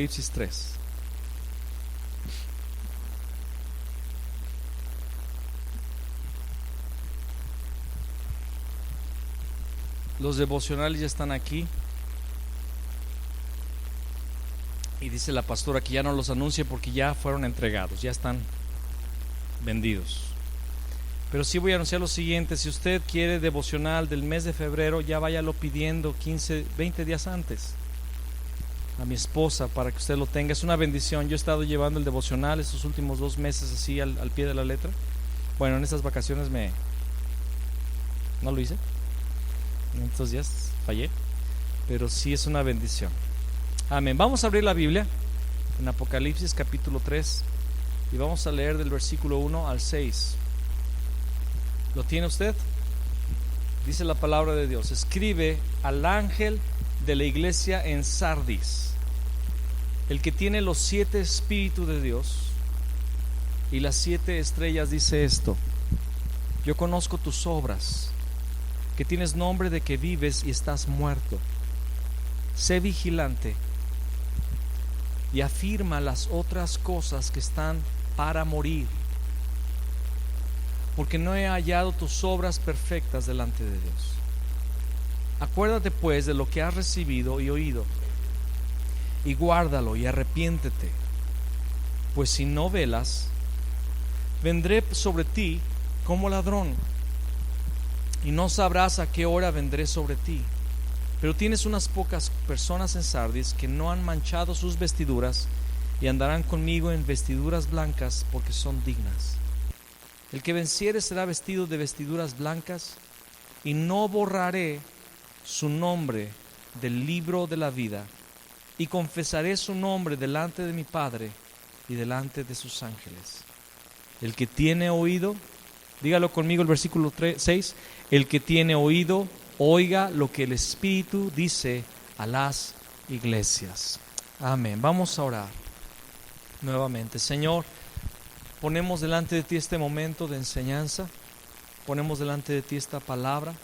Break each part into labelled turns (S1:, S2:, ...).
S1: Apocalipsis 3. Los devocionales ya están aquí. Y dice la pastora que ya no los anuncie porque ya fueron entregados, ya están vendidos. Pero sí voy a anunciar lo siguiente: si usted quiere devocional del mes de febrero, ya váyalo pidiendo 15, 20 días antes a mi esposa para que usted lo tenga. Es una bendición. Yo he estado llevando el devocional estos últimos 2 meses así al pie de la letra. Bueno, en estas vacaciones no lo hice, en estos días fallé, pero sí es una bendición. Amén. Vamos a abrir la Biblia en Apocalipsis capítulo 3 y vamos a leer del versículo 1 al 6. ¿Lo tiene usted? Dice la palabra de Dios: escribe al ángel de la iglesia en Sardis, el que tiene los 7 espíritus de Dios y las 7 estrellas, dice esto: yo conozco tus obras, que tienes nombre de que vives y estás muerto. Sé vigilante y afirma las otras cosas que están para morir, porque no he hallado tus obras perfectas delante de Dios. Acuérdate pues de lo que has recibido y oído, y guárdalo y arrepiéntete, pues si no velas, vendré sobre ti como ladrón, y no sabrás a qué hora vendré sobre ti. Pero tienes unas pocas personas en Sardis que no han manchado sus vestiduras y andarán conmigo en vestiduras blancas, porque son dignas. El que venciere será vestido de vestiduras blancas, y no borraré su nombre del libro de la vida, y confesaré su nombre delante de mi Padre y delante de sus ángeles. El que tiene oído, dígalo conmigo el versículo 6, el que tiene oído, oiga lo que el Espíritu dice a las iglesias. Amén. Vamos a orar nuevamente. Señor, ponemos delante de ti este momento de enseñanza, ponemos delante de ti esta palabra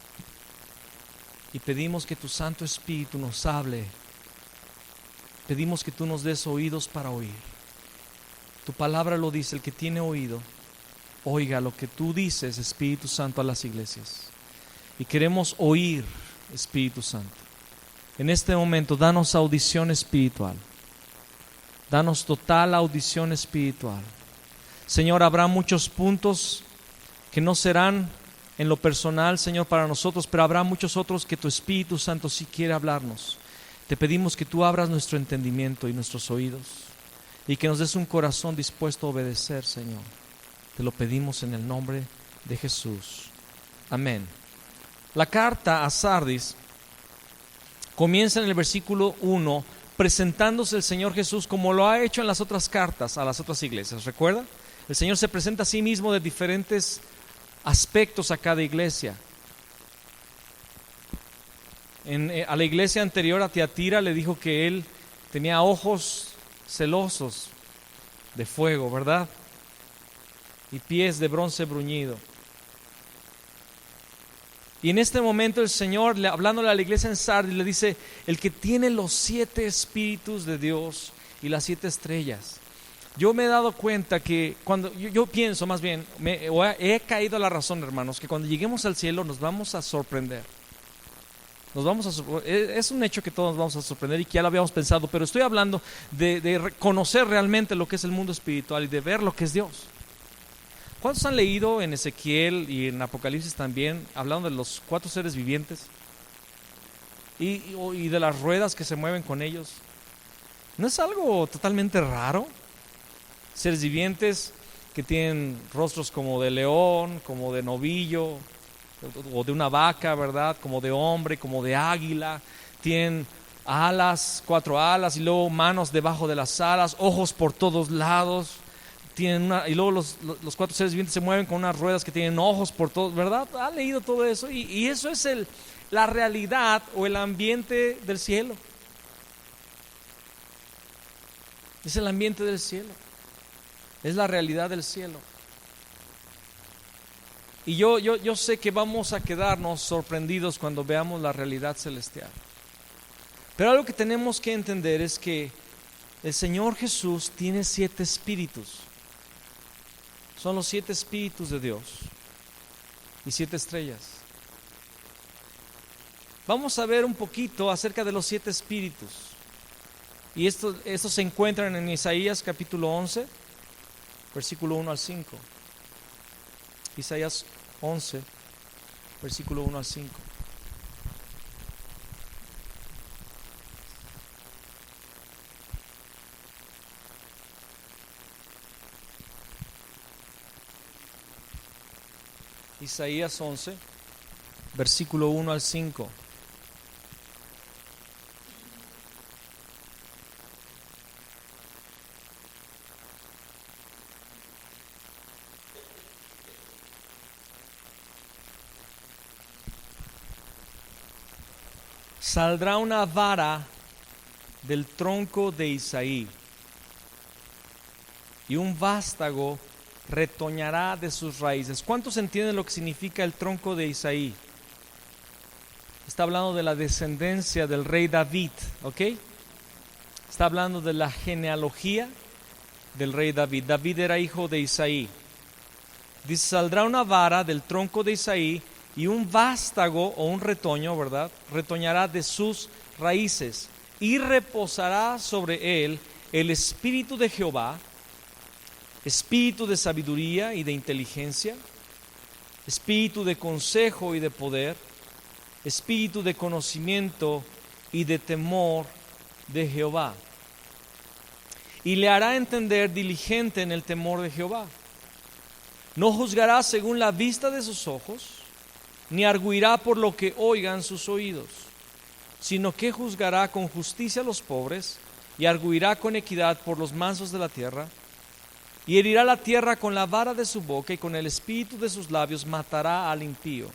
S1: y pedimos que tu Santo Espíritu nos hable. Pedimos que tú nos des oídos para oír. Tu palabra lo dice: el que tiene oído, oiga lo que tú dices, Espíritu Santo, a las iglesias. Y queremos oír, Espíritu Santo. En este momento, danos audición espiritual. Danos total audición espiritual. Señor, habrá muchos puntos que no serán en lo personal, Señor, para nosotros, pero habrá muchos otros que tu Espíritu Santo sí quiere hablarnos. Te pedimos que tú abras nuestro entendimiento y nuestros oídos, y que nos des un corazón dispuesto a obedecer, Señor. Te lo pedimos en el nombre de Jesús. Amén. La carta a Sardis comienza en el versículo 1 presentándose el Señor Jesús como lo ha hecho en las otras cartas a las otras iglesias. ¿Recuerda? El Señor se presenta a sí mismo de diferentes aspectos a cada iglesia. A la iglesia anterior, a Tiatira, le dijo que él tenía ojos celosos de fuego, ¿verdad? Y pies de bronce bruñido. Y en este momento el Señor, hablándole a la iglesia en Sardis, le dice: el que tiene los 7 espíritus de Dios y las 7 estrellas. Yo me he dado cuenta que cuando yo pienso, más bien, he caído a la razón, hermanos, que cuando lleguemos al cielo nos vamos a sorprender. Es un hecho que todos nos vamos a sorprender y que ya lo habíamos pensado, pero estoy hablando de conocer realmente lo que es el mundo espiritual y de ver lo que es Dios. ¿Cuántos han leído en Ezequiel y en Apocalipsis también, hablando de los 4 seres vivientes y de las ruedas que se mueven con ellos? ¿No es algo totalmente raro? Seres vivientes que tienen rostros como de león, como de novillo, o de una vaca, ¿verdad? Como de hombre, como de águila. Tienen alas, 4 alas, y luego manos debajo de las alas, ojos por todos lados. Y luego los 4 seres vivientes se mueven con unas ruedas que tienen ojos por todos, ¿verdad? ¿Ha leído todo eso? Y eso es la realidad o el ambiente del cielo. Es el ambiente del cielo. Es la realidad del cielo. Y yo sé que vamos a quedarnos sorprendidos cuando veamos la realidad celestial. Pero algo que tenemos que entender es que El Señor Jesús tiene 7 espíritus. Son los 7 espíritus de Dios y 7 estrellas. Vamos a ver un poquito acerca de los 7 espíritus. Y esto se encuentran en Isaías capítulo 11, versículo 1 al 5. Isaías 11, versículo 1 al 5. Isaías 11, versículo 1 al 5. Saldrá una vara del tronco de Isaí, y un vástago retoñará de sus raíces. ¿Cuántos entienden lo que significa el tronco de Isaí? Está hablando de la descendencia del rey David, ¿ok? Está hablando de la genealogía del rey David. David era hijo de Isaí. Dice, saldrá una vara del tronco de Isaí, y un vástago o un retoño, ¿verdad? Retoñará de sus raíces, y reposará sobre él el espíritu de Jehová, espíritu de sabiduría y de inteligencia, espíritu de consejo y de poder, espíritu de conocimiento y de temor de Jehová. Y le hará entender diligente en el temor de Jehová. No juzgará según la vista de sus ojos, ni arguirá por lo que oigan sus oídos, sino que juzgará con justicia a los pobres, y arguirá con equidad por los mansos de la tierra, y herirá la tierra con la vara de su boca, y con el espíritu de sus labios matará al impío.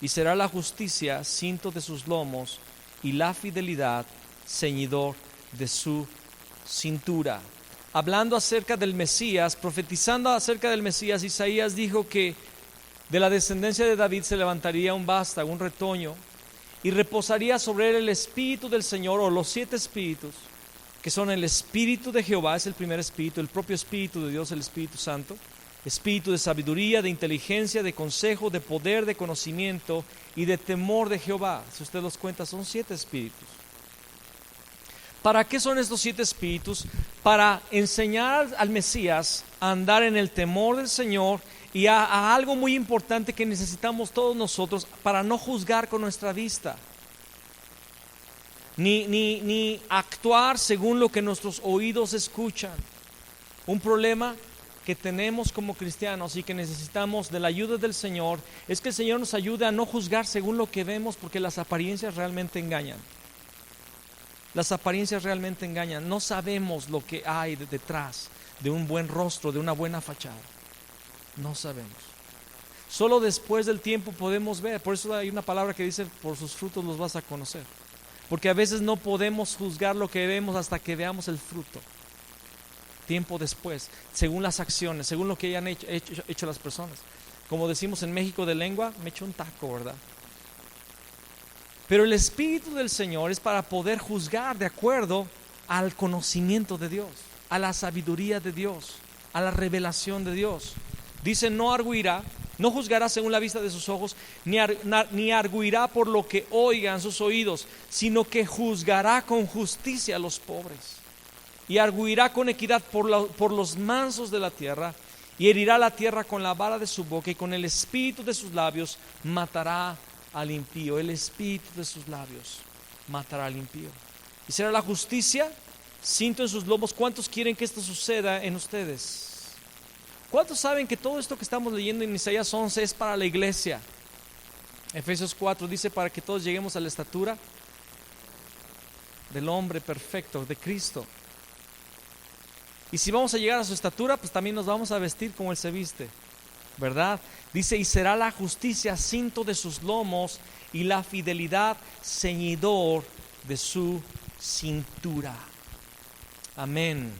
S1: Y será la justicia cinto de sus lomos, y la fidelidad ceñidor de su cintura. Hablando acerca del Mesías, profetizando acerca del Mesías, Isaías dijo que de la descendencia de David se levantaría un vástago, un retoño, y reposaría sobre él el espíritu del Señor, o los 7 espíritus, que son el espíritu de Jehová, es el primer espíritu, el propio espíritu de Dios, el Espíritu Santo, espíritu de sabiduría, de inteligencia, de consejo, de poder, de conocimiento y de temor de Jehová. Si usted los cuenta, son 7 espíritus. ¿Para qué son estos 7 espíritus? Para enseñar al Mesías a andar en el temor del Señor, y a algo muy importante que necesitamos todos nosotros, para no juzgar con nuestra vista, ni actuar según lo que nuestros oídos escuchan. Un problema que tenemos como cristianos y que necesitamos de la ayuda del Señor es que el Señor nos ayude a no juzgar según lo que vemos, porque las apariencias realmente engañan. Las apariencias realmente engañan. No sabemos lo que hay detrás de un buen rostro, de una buena fachada. No sabemos. Solo después del tiempo podemos ver. Por eso hay una palabra que dice, por sus frutos los vas a conocer. Porque a veces no podemos juzgar lo que vemos hasta que veamos el fruto. Tiempo después, según las acciones, según lo que hayan hecho las personas. Como decimos en México de lengua, me echo un taco, ¿verdad? Pero el Espíritu del Señor es para poder juzgar de acuerdo al conocimiento de Dios, a la sabiduría de Dios, a la revelación de Dios. Dice, no arguirá, no juzgará según la vista de sus ojos, ni arguirá por lo que oigan sus oídos, sino que juzgará con justicia a los pobres, y arguirá con equidad por los mansos de la tierra, y herirá la tierra con la vara de su boca, y con el espíritu de sus labios matará al impío. El espíritu de sus labios matará al impío. Y será la justicia cinto en sus lomos. ¿Cuántos quieren que esto suceda en ustedes? ¿Cuántos saben que todo esto que estamos leyendo en Isaías 11 es para la iglesia? Efesios 4 dice, para que todos lleguemos a la estatura del hombre perfecto, de Cristo. Y si vamos a llegar a su estatura, pues también nos vamos a vestir como Él se viste, ¿verdad? Dice, y será la justicia cinto de sus lomos, y la fidelidad ceñidor de su cintura. Amén.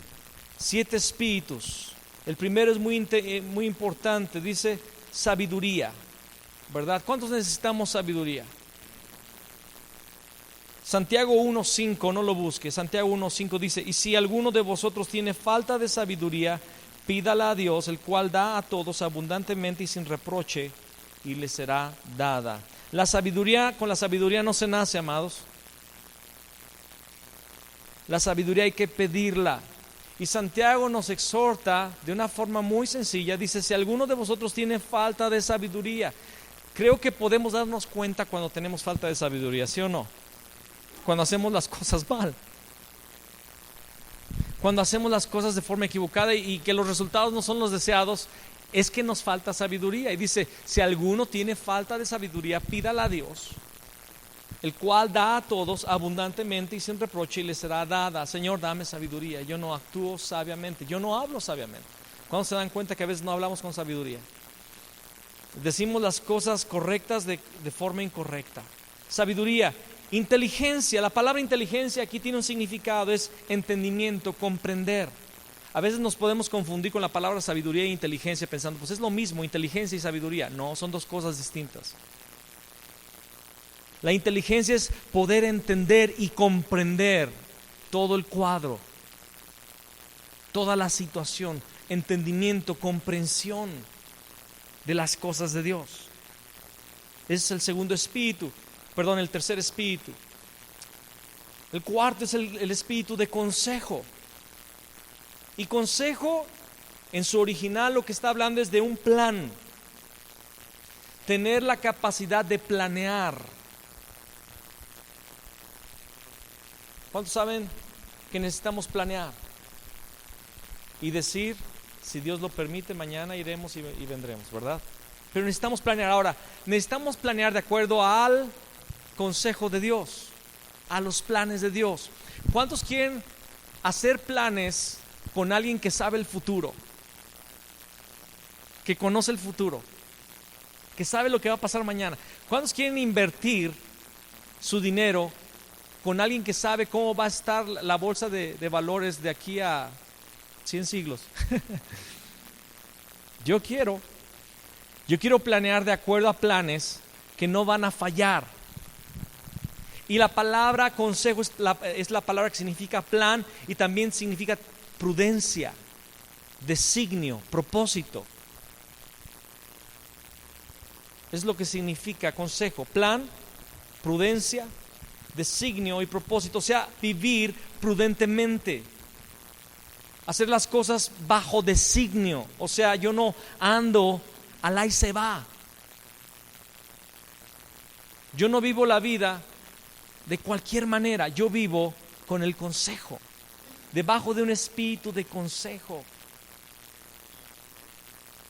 S1: 7 espíritus. El primero es muy importante, dice sabiduría, ¿verdad? ¿Cuántos necesitamos sabiduría? Santiago 1:5, no lo busque. Santiago 1:5 dice: y si alguno de vosotros tiene falta de sabiduría, pídala a Dios, el cual da a todos abundantemente y sin reproche, y le será dada. La sabiduría, con la sabiduría no se nace, amados. La sabiduría hay que pedirla. Y Santiago nos exhorta de una forma muy sencilla. Dice: si alguno de vosotros tiene falta de sabiduría. Creo que podemos darnos cuenta cuando tenemos falta de sabiduría, ¿sí o no? Cuando hacemos las cosas mal. Cuando hacemos las cosas de forma equivocada y que los resultados no son los deseados, es que nos falta sabiduría. Y dice: si alguno tiene falta de sabiduría, pídala a Dios, el cual da a todos abundantemente y sin reproche, y le será dada. Señor, dame sabiduría. Yo no actúo sabiamente, yo no hablo sabiamente. ¿Cuándo se dan cuenta que a veces no hablamos con sabiduría? Decimos las cosas correctas de forma incorrecta. Sabiduría, inteligencia. La palabra inteligencia aquí tiene un significado, es entendimiento, comprender. A veces nos podemos confundir con la palabra sabiduría e inteligencia pensando, pues es lo mismo, inteligencia y sabiduría. No, son dos cosas distintas. La inteligencia es poder entender y comprender todo el cuadro, toda la situación, entendimiento, comprensión de las cosas de Dios. Ese es el segundo espíritu, el tercer espíritu. El cuarto es el espíritu de consejo. Y consejo, en su original, lo que está hablando es de un plan. Tener la capacidad de planear. ¿Cuántos saben que necesitamos planear? Y decir, si Dios lo permite, mañana iremos y vendremos, ¿verdad? Pero necesitamos planear. Ahora, necesitamos planear de acuerdo al consejo de Dios, a los planes de Dios. ¿Cuántos quieren hacer planes con alguien que sabe el futuro? Que conoce el futuro, que sabe lo que va a pasar mañana. ¿Cuántos quieren invertir su dinero con alguien que sabe cómo va a estar la bolsa de valores de aquí a 100 siglos? Yo quiero planear de acuerdo a planes que no van a fallar. Y la palabra consejo es la palabra que significa plan y también significa prudencia, designio, propósito. Es lo que significa consejo: plan, prudencia, designio y propósito. O sea, vivir prudentemente, hacer las cosas bajo designio. O sea, yo no ando al ahí se va. Yo no vivo la vida de cualquier manera. Yo vivo con el consejo, debajo de un espíritu de consejo.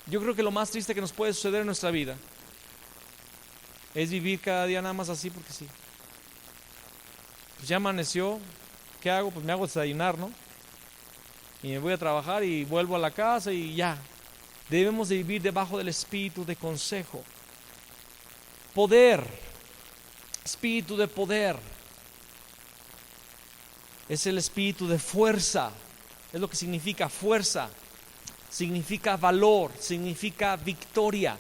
S1: Yo creo que lo más triste que nos puede suceder en nuestra vida es vivir cada día nada más así porque sí. Pues ya amaneció, ¿qué hago? Pues me hago desayunar, ¿no? Y me voy a trabajar y vuelvo a la casa y ya. Debemos de vivir debajo del espíritu de consejo. Poder, espíritu de poder. Es el espíritu de fuerza. Es lo que significa fuerza. Significa valor, significa victoria.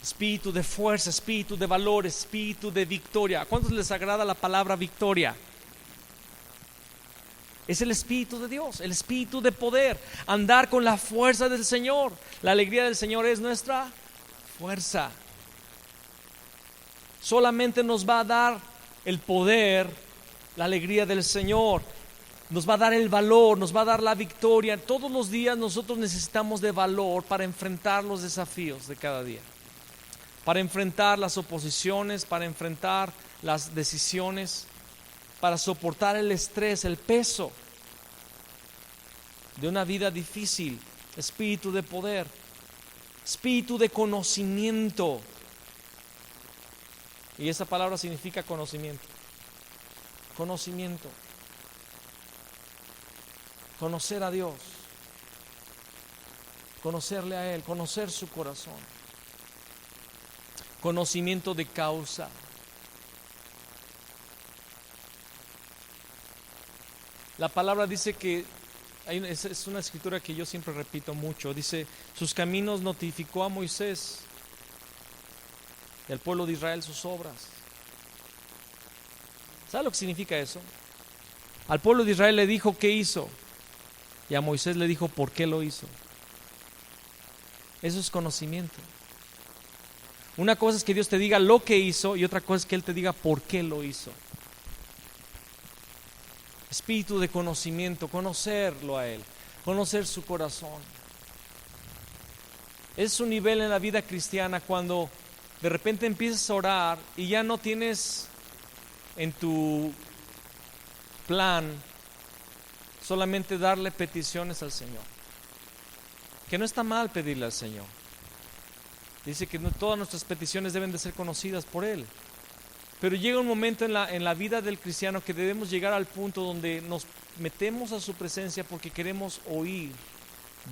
S1: Espíritu de fuerza, espíritu de valor, espíritu de victoria. ¿A cuántos les agrada la palabra victoria? Es el espíritu de Dios, el espíritu de poder. Andar con la fuerza del Señor. La alegría del Señor es nuestra fuerza. Solamente nos va a dar el poder, la alegría del Señor. Nos va a dar el valor, nos va a dar la victoria. Todos los días nosotros necesitamos de valor para enfrentar los desafíos de cada día. Para enfrentar las oposiciones, para enfrentar las decisiones, para soportar el estrés, el peso de una vida difícil. Espíritu de poder, espíritu de conocimiento. Y esa palabra significa conocimiento. Conocimiento. Conocer a Dios. Conocerle a Él, conocer su corazón. Conocimiento de causa. La palabra dice que es una escritura que yo siempre repito mucho. Dice: sus caminos notificó a Moisés y al pueblo de Israel sus obras. ¿Sabe lo que significa eso? Al pueblo de Israel le dijo qué hizo, y a Moisés le dijo por qué lo hizo. Eso es conocimiento. Una cosa es que Dios te diga lo que hizo, y otra cosa es que Él te diga por qué lo hizo. Espíritu de conocimiento, conocerlo a Él, conocer su corazón. Es un nivel en la vida cristiana cuando de repente empiezas a orar y ya no tienes en tu plan solamente darle peticiones al Señor. Que no está mal pedirle al Señor. Dice que todas nuestras peticiones deben de ser conocidas por Él. Pero llega un momento en la vida del cristiano que debemos llegar al punto donde nos metemos a su presencia porque queremos oír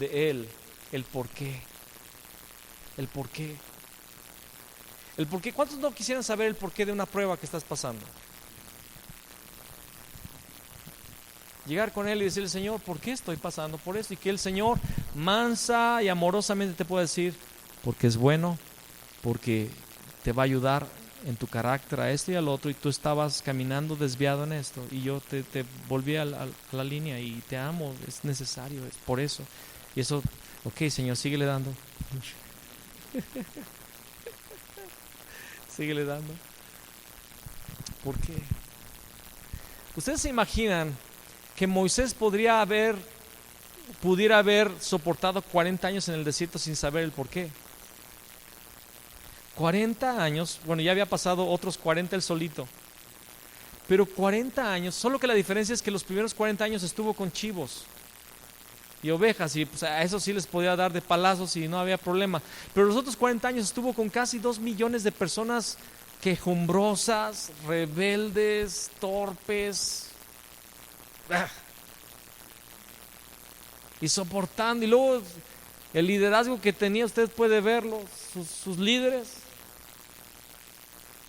S1: de Él el por qué. El por qué. El por qué. ¿Cuántos no quisieran saber el porqué de una prueba que estás pasando? Llegar con Él y decirle, Señor, ¿por qué estoy pasando por esto? Y que el Señor mansa y amorosamente te pueda decir, porque es bueno, porque te va a ayudar en tu carácter a esto y al otro, y tú estabas caminando desviado en esto, y yo te volví a la línea y te amo, es necesario, es por eso. Y eso, ok, Señor, síguele dando. Síguele dando. ¿Por qué? ¿Ustedes se imaginan que Moisés pudiera haber soportado 40 años en el desierto sin saber el por qué? 40 años, bueno, ya había pasado otros 40 él solito, pero 40 años, solo que la diferencia es que los primeros 40 años estuvo con chivos y ovejas, y pues, a eso sí les podía dar de palazos y no había problema, pero los otros 40 años estuvo con casi 2 millones de personas quejumbrosas, rebeldes, torpes, y soportando. Y luego el liderazgo que tenía, usted puede verlo, sus líderes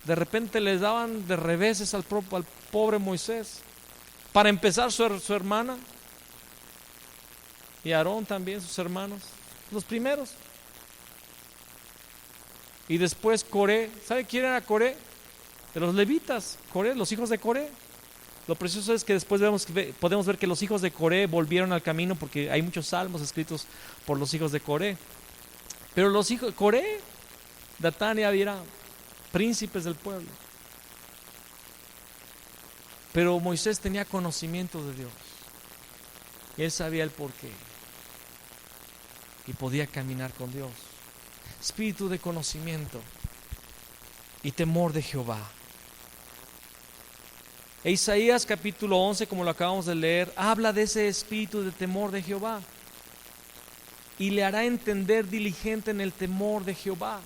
S1: de repente les daban de reveses al pobre Moisés. Para empezar, su hermana, y Aarón también, sus hermanos, los primeros. Y después Coré. ¿Sabe quién era Coré? De los levitas. Coré, los hijos de Coré. Lo precioso es que después podemos ver que los hijos de Coré volvieron al camino, porque hay muchos salmos escritos por los hijos de Coré. Pero los hijos de Coré, Datán y Abiram, príncipes del pueblo. Pero Moisés tenía conocimiento de Dios. Y él sabía el porqué. Y podía caminar con Dios. Espíritu de conocimiento y temor de Jehová. E Isaías capítulo 11, como lo acabamos de leer, habla de ese espíritu de temor de Jehová. Y le hará entender diligente en el temor de Jehová.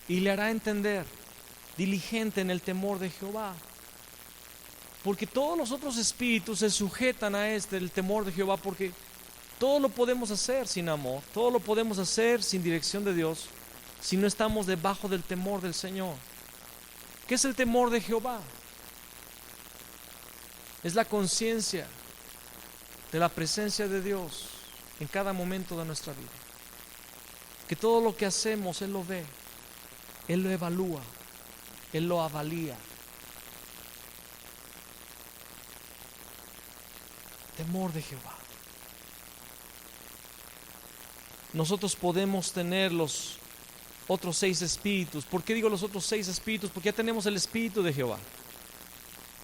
S1: Y le hará entender diligente en el temor de Jehová. Porque todos los otros espíritus se sujetan a el temor de Jehová, porque todo lo podemos hacer sin amor, todo lo podemos hacer sin dirección de Dios, si no estamos debajo del temor del Señor. ¿Qué es el temor de Jehová? Es la conciencia de la presencia de Dios en cada momento de nuestra vida. Que todo lo que hacemos Él lo ve, Él lo evalúa, Él lo avalía. Temor de Jehová. Nosotros podemos tener los otros 6 espíritus. ¿Por qué digo los otros 6 espíritus? Porque ya tenemos el espíritu de Jehová.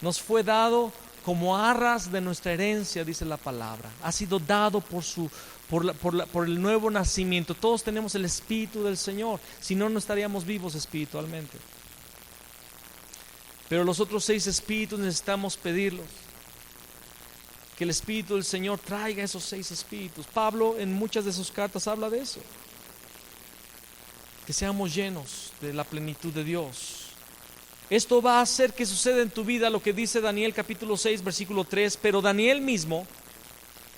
S1: Nos fue dado como arras de nuestra herencia, dice la palabra. Ha sido dado por el nuevo nacimiento. Todos tenemos el espíritu del Señor. Si no, no estaríamos vivos espiritualmente. Pero los otros 6 espíritus necesitamos pedirlos. Que el Espíritu del Señor traiga esos 6 espíritus. Pablo en muchas de sus cartas habla de eso. Que seamos llenos de la plenitud de Dios. Esto va a hacer que suceda en tu vida lo que dice Daniel capítulo 6 versículo 3. Pero Daniel mismo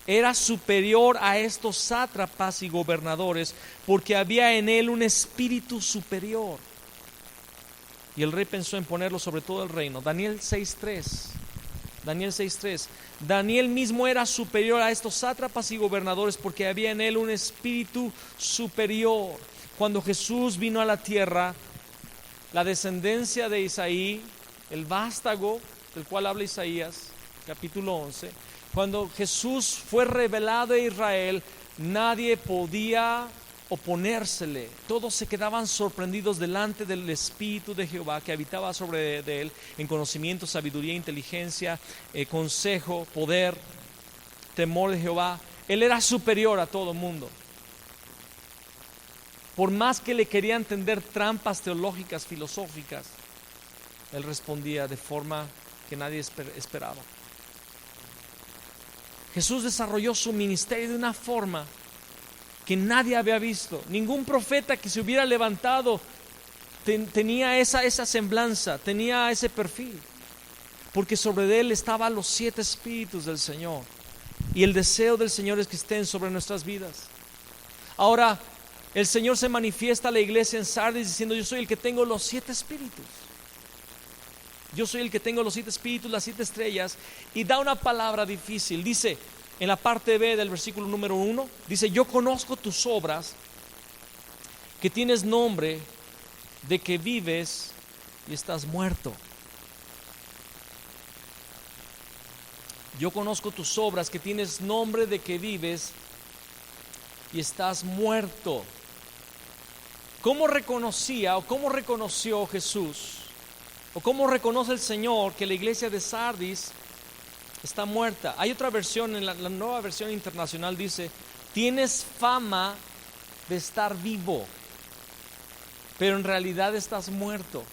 S1: era superior a estos sátrapas y gobernadores, porque había en él un espíritu superior. Y el rey pensó en ponerlo sobre todo el reino. Daniel 6:3. Daniel 6:3. Daniel mismo era superior a estos sátrapas y gobernadores, porque había en él un espíritu superior. Cuando Jesús vino a la tierra, la descendencia de Isaí, el vástago, del cual habla Isaías, capítulo 11, cuando Jesús fue revelado a Israel, nadie podía oponérsele. Todos se quedaban sorprendidos delante del Espíritu de Jehová que habitaba sobre de él en conocimiento, sabiduría, inteligencia, consejo, poder, temor de Jehová. Él era superior a todo mundo. Por más que le querían tender trampas teológicas, filosóficas, él respondía de forma que nadie esperaba. Jesús desarrolló su ministerio de una forma que nadie había visto. Ningún profeta que se hubiera levantado tenía esa semblanza, tenía ese perfil, porque sobre él estaban los 7 espíritus del Señor, y el deseo del Señor es que estén sobre nuestras vidas. Ahora el Señor se manifiesta a la iglesia en Sardis diciendo: yo soy el que tengo los 7 espíritus, yo soy el que tengo los 7 espíritus, las 7 estrellas, y da una palabra difícil. Dice en la parte B del versículo número 1, dice: yo conozco tus obras, que tienes nombre de que vives y estás muerto. Yo conozco tus obras, que tienes nombre de que vives y estás muerto. ¿Cómo reconocía o cómo reconoció Jesús o cómo reconoce el Señor que la iglesia de Sardis está muerta? Hay otra versión, en la Nueva Versión Internacional dice: tienes fama de estar vivo, pero en realidad estás muerto.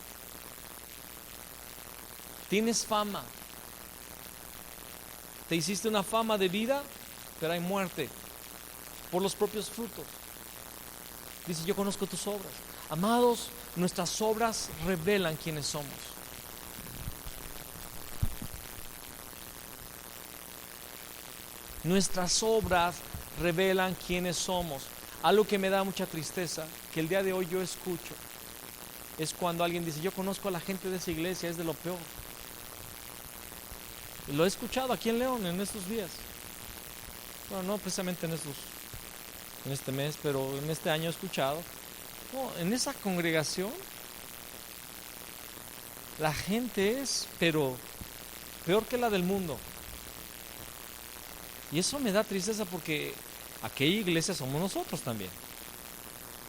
S1: Tienes fama. Te hiciste una fama de vida, pero hay muerte por los propios frutos. Dice: yo conozco tus obras. Amados, nuestras obras revelan quiénes somos. Nuestras obras revelan quiénes somos. Algo que me da mucha tristeza, que el día de hoy yo escucho, es cuando alguien dice: yo conozco a la gente de esa iglesia, es de lo peor. Y lo he escuchado aquí en León en estos días. Bueno, no precisamente en este mes, pero en este año he escuchado: no, en esa congregación la gente es, pero peor que la del mundo. Y eso me da tristeza, porque aquella iglesia somos nosotros también.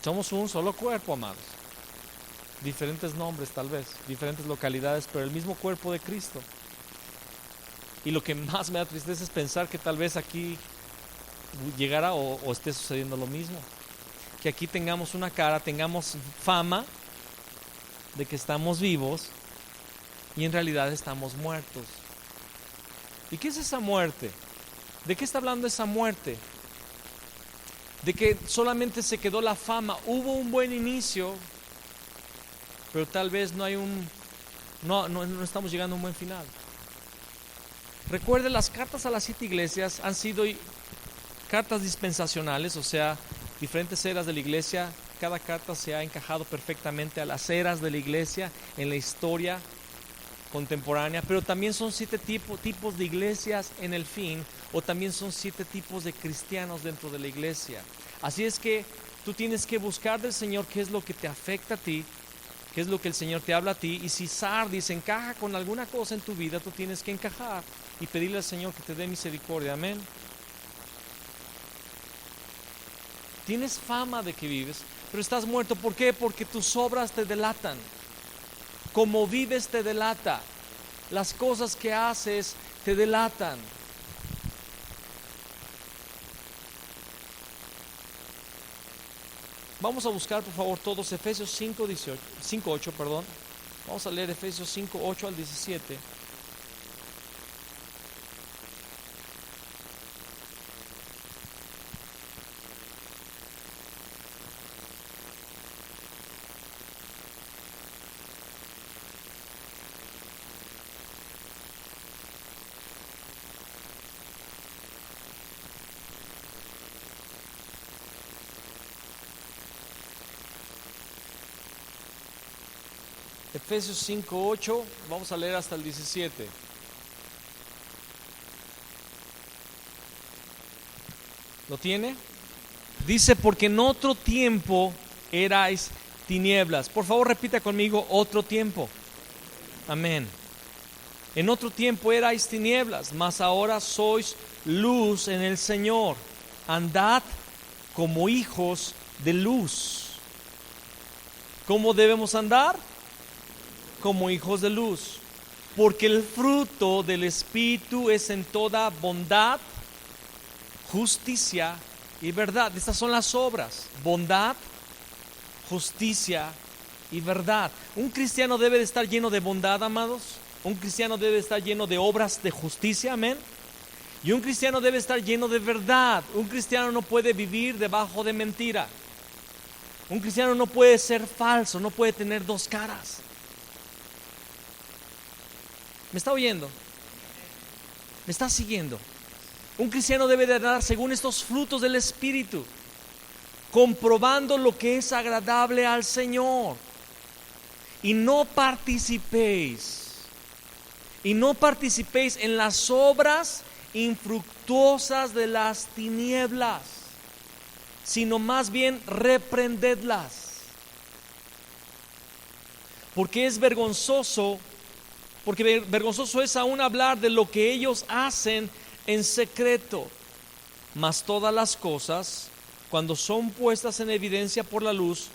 S1: Somos un solo cuerpo, amados. Diferentes nombres tal vez, diferentes localidades, pero el mismo cuerpo de Cristo. Y lo que más me da tristeza es pensar que tal vez aquí llegara o esté sucediendo lo mismo. Que aquí tengamos una cara, tengamos fama de que estamos vivos y en realidad estamos muertos. ¿Y qué es esa muerte? ¿De qué está hablando esa muerte? De que solamente se quedó la fama. Hubo un buen inicio, pero tal vez no estamos llegando a un buen final. Recuerde, las cartas a las 7 iglesias han sido cartas dispensacionales, o sea, diferentes eras de la iglesia. Cada carta se ha encajado perfectamente a las eras de la iglesia en la historia contemporánea, pero también son 7 tipos de iglesias en el fin, o también son 7 tipos de cristianos dentro de la iglesia. Así es que tú tienes que buscar del Señor qué es lo que te afecta a ti, qué es lo que el Señor te habla a ti, y si Sardis encaja con alguna cosa en tu vida, tú tienes que encajar y pedirle al Señor que te dé misericordia. Amén. Tienes fama de que vives, pero estás muerto. ¿Por qué? Porque tus obras te delatan. Como vives te delata. Las cosas que haces te delatan. Vamos a buscar, por favor, todos Efesios 5:8, perdón. Vamos a leer Efesios 5:8 al 17. Efesios 5:8, vamos a leer hasta el 17. ¿Lo tiene? Dice: porque en otro tiempo erais tinieblas. Por favor, repita conmigo: otro tiempo. Amén. En otro tiempo erais tinieblas, mas ahora sois luz en el Señor. Andad como hijos de luz. ¿Cómo debemos andar? Como hijos de luz. Porque el fruto del Espíritu es en toda bondad, justicia y verdad. Estas son las obras: bondad, justicia y verdad. Un cristiano debe de estar lleno de bondad, amados. Un cristiano debe de estar lleno de obras de justicia, amén. Y un cristiano debe estar lleno de verdad. Un cristiano no puede vivir debajo de mentira. Un cristiano no puede ser falso, no puede tener dos caras. ¿Me está oyendo? ¿Me está siguiendo? Un cristiano debe de dar según estos frutos del Espíritu, comprobando lo que es agradable al Señor. Y no participéis en las obras infructuosas de las tinieblas, sino más bien reprendedlas. Porque vergonzoso es aún hablar de lo que ellos hacen en secreto. Mas todas las cosas, cuando son puestas en evidencia por la luz,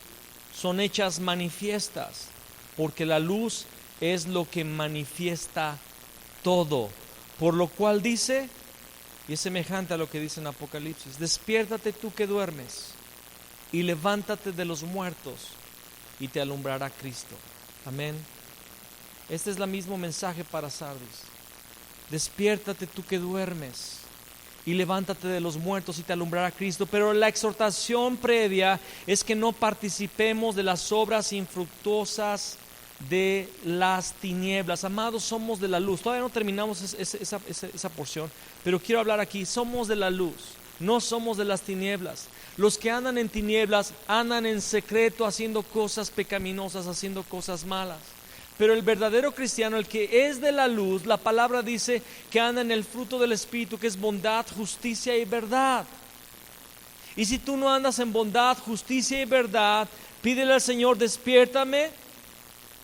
S1: son hechas manifiestas, porque la luz es lo que manifiesta todo. Por lo cual dice, y es semejante a lo que dice en Apocalipsis: despiértate tú que duermes, y levántate de los muertos, y te alumbrará Cristo. Amén. Este es el mismo mensaje para Sardis. Despiértate tú que duermes, y levántate de los muertos, y te alumbrará Cristo. Pero la exhortación previa es que no participemos de las obras infructuosas de las tinieblas. Amados, somos de la luz. Todavía no terminamos esa porción, pero quiero hablar aquí. Somos de la luz, no somos de las tinieblas. Los que andan en tinieblas andan en secreto, haciendo cosas pecaminosas, haciendo cosas malas. Pero el verdadero cristiano, el que es de la luz, la palabra dice que anda en el fruto del Espíritu, que es bondad, justicia y verdad. Y si tú no andas en bondad, justicia y verdad, pídele al Señor: despiértame,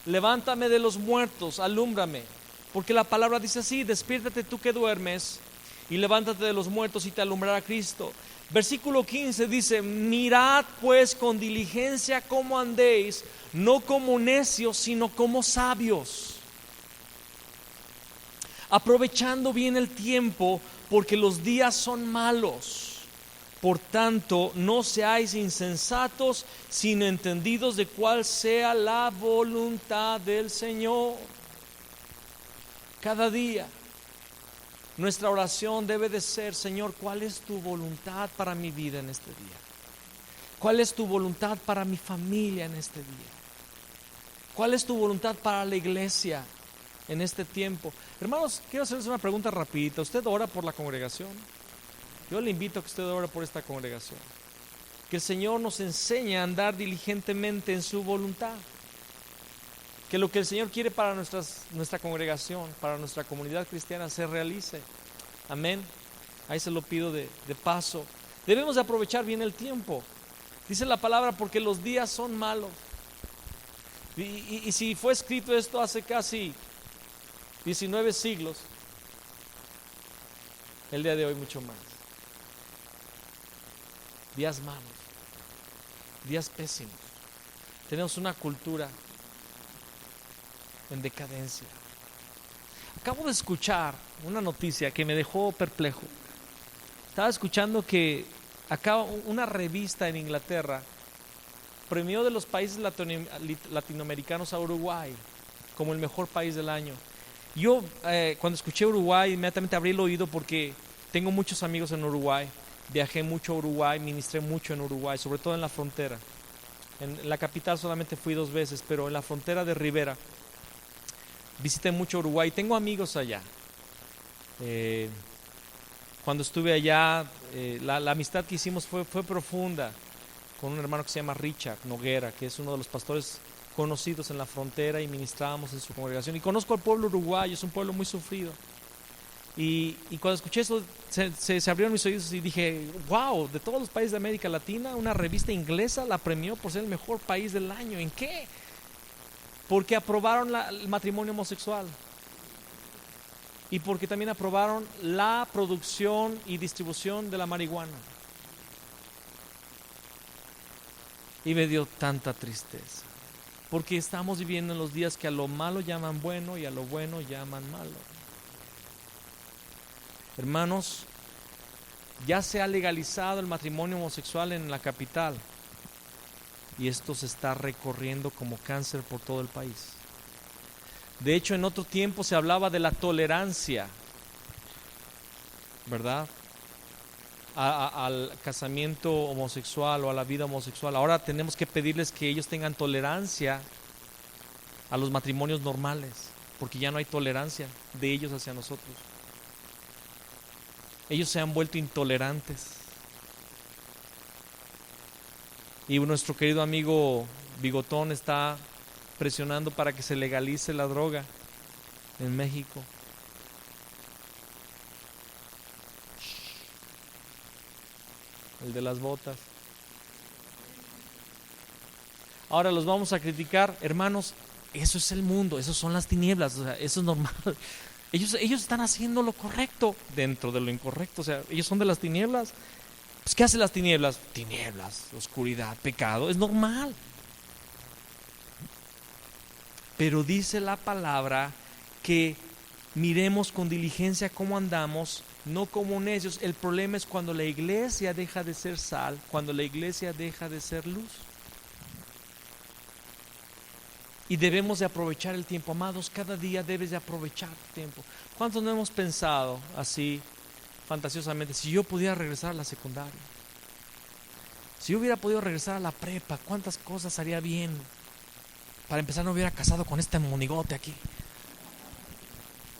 S1: levántame de los muertos, alúmbrame. Porque la palabra dice así: despiértate tú que duermes, y levántate de los muertos, y te alumbrará Cristo. Versículo 15 dice: mirad pues con diligencia cómo andéis, no como necios, sino como sabios, aprovechando bien el tiempo, porque los días son malos. Por tanto, no seáis insensatos, sino entendidos de cuál sea la voluntad del Señor. Cada día nuestra oración debe de ser: Señor, ¿cuál es tu voluntad para mi vida en este día? ¿Cuál es tu voluntad para mi familia en este día? ¿Cuál es tu voluntad para la iglesia en este tiempo? Hermanos, quiero hacerles una pregunta rapidita. ¿Usted ora por la congregación? Yo le invito a que usted ore por esta congregación. Que el Señor nos enseñe a andar diligentemente en su voluntad. Que lo que el Señor quiere para nuestra congregación, para nuestra comunidad cristiana, se realice. Amén. Ahí se lo pido de paso. Debemos de aprovechar bien el tiempo. Dice la palabra: porque los días son malos. Y si fue escrito esto hace casi 19 siglos, el día de hoy mucho más. Días malos, días pésimos. Tenemos una cultura en decadencia. Acabo de escuchar una noticia que me dejó perplejo. Estaba escuchando que acá una revista en Inglaterra premió de los países latinoamericanos a Uruguay como el mejor país del año. Yo cuando escuché Uruguay inmediatamente abrí el oído, porque tengo muchos amigos en Uruguay. Viajé mucho a Uruguay, ministré mucho en Uruguay, sobre todo en la frontera. En la capital solamente fui 2 veces, pero en la frontera de Rivera visité mucho Uruguay. Tengo amigos allá. Cuando estuve allá, la amistad que hicimos fue profunda, con un hermano que se llama Richard Noguera, que es uno de los pastores conocidos en la frontera, y ministrábamos en su congregación. Y conozco al pueblo uruguayo, es un pueblo muy sufrido. Y cuando escuché eso, se abrieron mis oídos y dije: wow, de todos los países de América Latina, una revista inglesa la premió por ser el mejor país del año. ¿En qué? Porque aprobaron el matrimonio homosexual. y porque también aprobaron la producción y distribución de la marihuana. Y me dio tanta tristeza, porque estamos viviendo en los días que a lo malo llaman bueno y a lo bueno llaman malo. Hermanos, ya se ha legalizado el matrimonio homosexual en la capital y esto se está recorriendo como cáncer por todo el país. De hecho, en otro tiempo se hablaba de la tolerancia, ¿verdad? Al casamiento homosexual o a la vida homosexual. Ahora tenemos que pedirles que ellos tengan tolerancia a los matrimonios normales, porque ya no hay tolerancia de ellos hacia nosotros. Ellos se han vuelto intolerantes. Y nuestro querido amigo Bigotón está presionando para que se legalice la droga en México. El de las botas. Ahora los vamos a criticar, hermanos. Eso es el mundo, eso son las tinieblas, o sea, eso es normal. Ellos están haciendo lo correcto dentro de lo incorrecto, o sea, ellos son de las tinieblas. Pues, ¿qué hacen las tinieblas? Tinieblas, oscuridad, pecado, es normal. Pero dice la palabra que miremos con diligencia cómo andamos, no como necios. El problema es cuando la iglesia deja de ser sal, cuando la iglesia deja de ser luz. Y debemos de aprovechar el tiempo, amados, cada día debes de aprovechar el tiempo. ¿Cuántos no hemos pensado así, fantasiosamente, si yo pudiera regresar a la secundaria? Si yo hubiera podido regresar a la prepa, ¿cuántas cosas haría bien? Para empezar, no hubiera casado con este monigote aquí.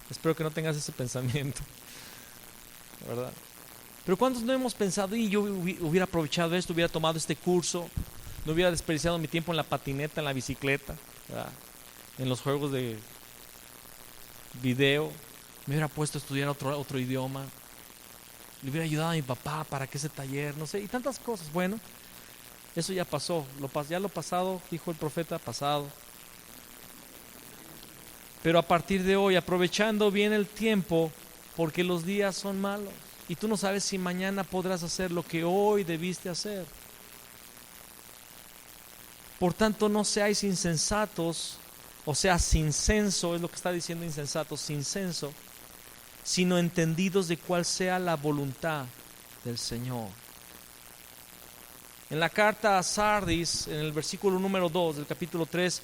S1: Espero que no tengas ese pensamiento, ¿verdad? Pero ¿cuántos no hemos pensado, y yo hubiera aprovechado esto, hubiera tomado este curso, no hubiera desperdiciado mi tiempo en la patineta, en la bicicleta, ¿verdad? En los juegos de video, me hubiera puesto a estudiar otro idioma, le hubiera ayudado a mi papá para que ese taller, no sé, y tantas cosas. Bueno, eso ya pasó, ya lo pasado, dijo el profeta, pasado. Pero a partir de hoy, aprovechando bien el tiempo, porque los días son malos y tú no sabes si mañana podrás hacer lo que hoy debiste hacer. Por tanto, no seáis insensatos, o sea, sin censo, es lo que está diciendo insensatos, sin censo, sino entendidos de cuál sea la voluntad del Señor. En la carta a Sardis, en el versículo número 2 del capítulo 3,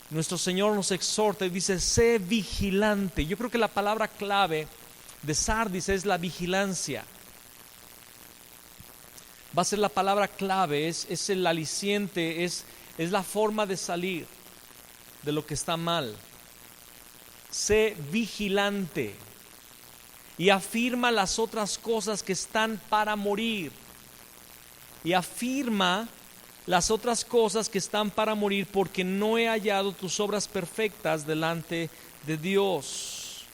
S1: nuestro Señor nos exhorta y dice, sé vigilante. Yo creo que la palabra clave de Sardis es la vigilancia. Va a ser la palabra clave, es el aliciente, es la forma de salir de lo que está mal. Sé vigilante y afirma las otras cosas que están para morir. Y afirma las otras cosas que están para morir, porque no he hallado tus obras perfectas delante de Dios.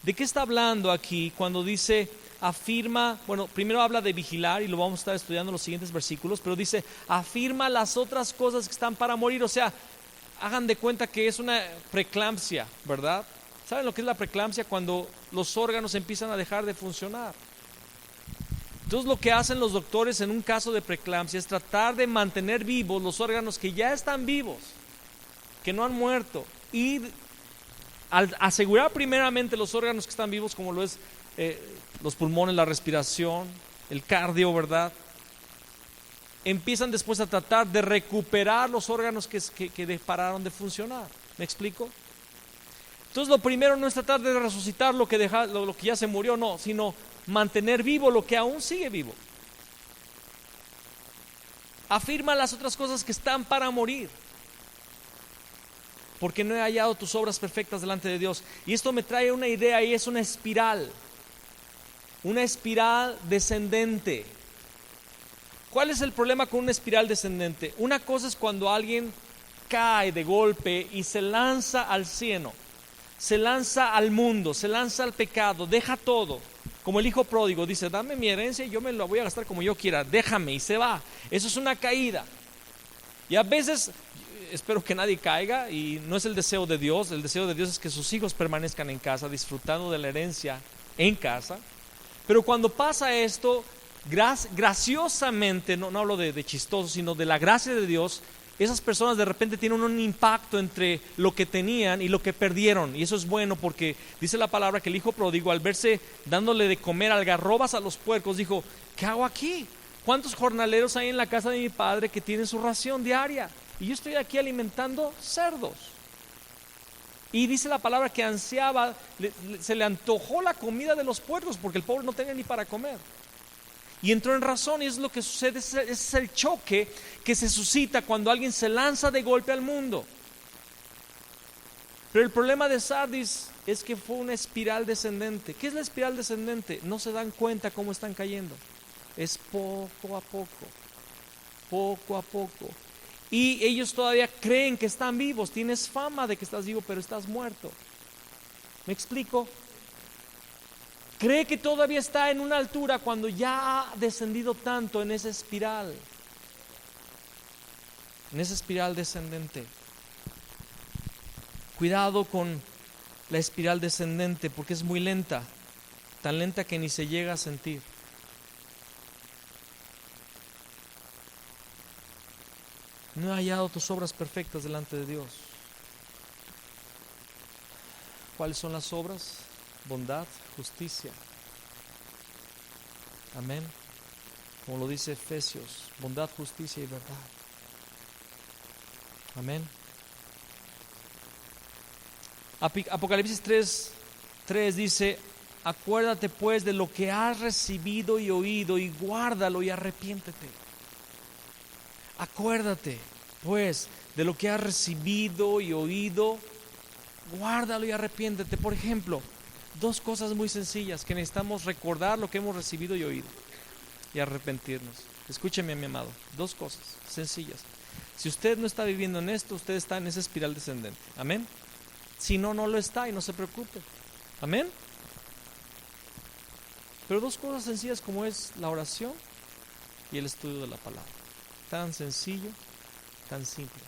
S1: ¿De qué está hablando aquí cuando dice afirma? Bueno, primero habla de vigilar y lo vamos a estar estudiando en los siguientes versículos, pero dice afirma las otras cosas que están para morir. O sea, hagan de cuenta que es una preeclampsia, ¿verdad? ¿Saben lo que es la preeclampsia? Cuando los órganos empiezan a dejar de funcionar. Entonces lo que hacen los doctores en un caso de preeclampsia es tratar de mantener vivos los órganos que ya están vivos, que no han muerto, y al asegurar primeramente los órganos que están vivos, como lo es los pulmones, la respiración, el cardio, ¿verdad? Empiezan después a tratar de recuperar los órganos que pararon de funcionar. ¿Me explico? Entonces lo primero no es tratar de resucitar lo que ya se murió, no, sino mantener vivo lo que aún sigue vivo. Afirma las otras cosas que están para morir, porque no he hallado tus obras perfectas delante de Dios. Y esto me trae una idea, y es una espiral descendente. ¿Cuál es el problema con una espiral descendente? Una cosa es cuando alguien cae de golpe y se lanza al cieno, se lanza al mundo, se lanza al pecado, deja todo. Como el hijo pródigo, dice, dame mi herencia y yo me la voy a gastar como yo quiera, déjame, y se va. Eso es una caída. Y a veces espero que nadie caiga, y no es el deseo de Dios. El deseo de Dios es que sus hijos permanezcan en casa, disfrutando de la herencia en casa. Pero cuando pasa esto, graciosamente, no hablo de chistoso, sino de la gracia de Dios, esas personas de repente tienen un impacto entre lo que tenían y lo que perdieron. Y eso es bueno, porque dice la palabra que el hijo pródigo, al verse dándole de comer algarrobas a los puercos, dijo: ¿qué hago aquí? ¿Cuántos jornaleros hay en la casa de mi padre que tienen su ración diaria? Y yo estoy aquí alimentando cerdos. Y dice la palabra que ansiaba, se le antojó la comida de los puercos, porque el pobre no tenía ni para comer. Y entró en razón, y es lo que sucede. Ese es el choque que se suscita cuando alguien se lanza de golpe al mundo. Pero el problema de Sardis es que fue una espiral descendente. ¿Qué es la espiral descendente? No se dan cuenta cómo están cayendo. Es poco a poco, poco a poco. Y ellos todavía creen que están vivos. Tienes fama de que estás vivo, pero estás muerto. ¿Me explico? Cree que todavía está en una altura cuando ya ha descendido tanto en esa espiral descendente. Cuidado con la espiral descendente, porque es muy lenta, tan lenta que ni se llega a sentir. No he hallado tus obras perfectas delante de Dios. ¿Cuáles son las obras? Bondad, justicia. Amén. Como lo dice Efesios, bondad, justicia y verdad. Amén. Apocalipsis 3 dice: acuérdate pues de lo que has recibido y oído, y guárdalo y arrepiéntete. Acuérdate pues de lo que has recibido y oído, guárdalo y arrepiéntete. Por ejemplo, dos cosas muy sencillas que necesitamos recordar: lo que hemos recibido y oído, y arrepentirnos. Escúcheme, mi amado, dos cosas sencillas. Si usted no está viviendo en esto, usted está en esa espiral descendente. Amén. Si no, no lo está, y no se preocupe. Amén. Pero dos cosas sencillas como es la oración y el estudio de la palabra. Tan sencillo, tan simple.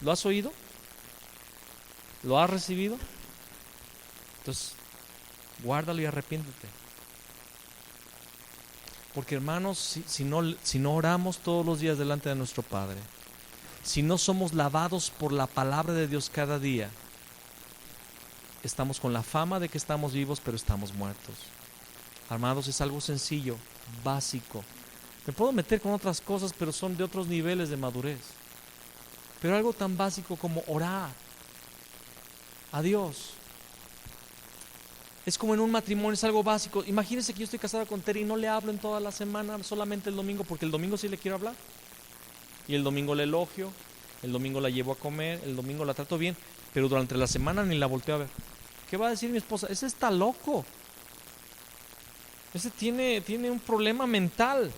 S1: ¿Lo has oído? ¿Lo has recibido? Entonces, guárdalo y arrepiéntete. Porque, hermanos, si no oramos todos los días delante de nuestro Padre, si no somos lavados por la palabra de Dios cada día, estamos con la fama de que estamos vivos, pero estamos muertos. Amados, es algo sencillo, básico. Me puedo meter con otras cosas, pero son de otros niveles de madurez. Pero algo tan básico como orar a Dios. Es como en un matrimonio, es algo básico. Imagínense que yo estoy casado con Terry y no le hablo en toda la semana, solamente el domingo, porque el domingo sí le quiero hablar. Y el domingo le elogio, el domingo la llevo a comer, el domingo la trato bien, pero durante la semana ni la volteo a ver. ¿Qué va a decir mi esposa? Ese está loco. Ese tiene un problema mental.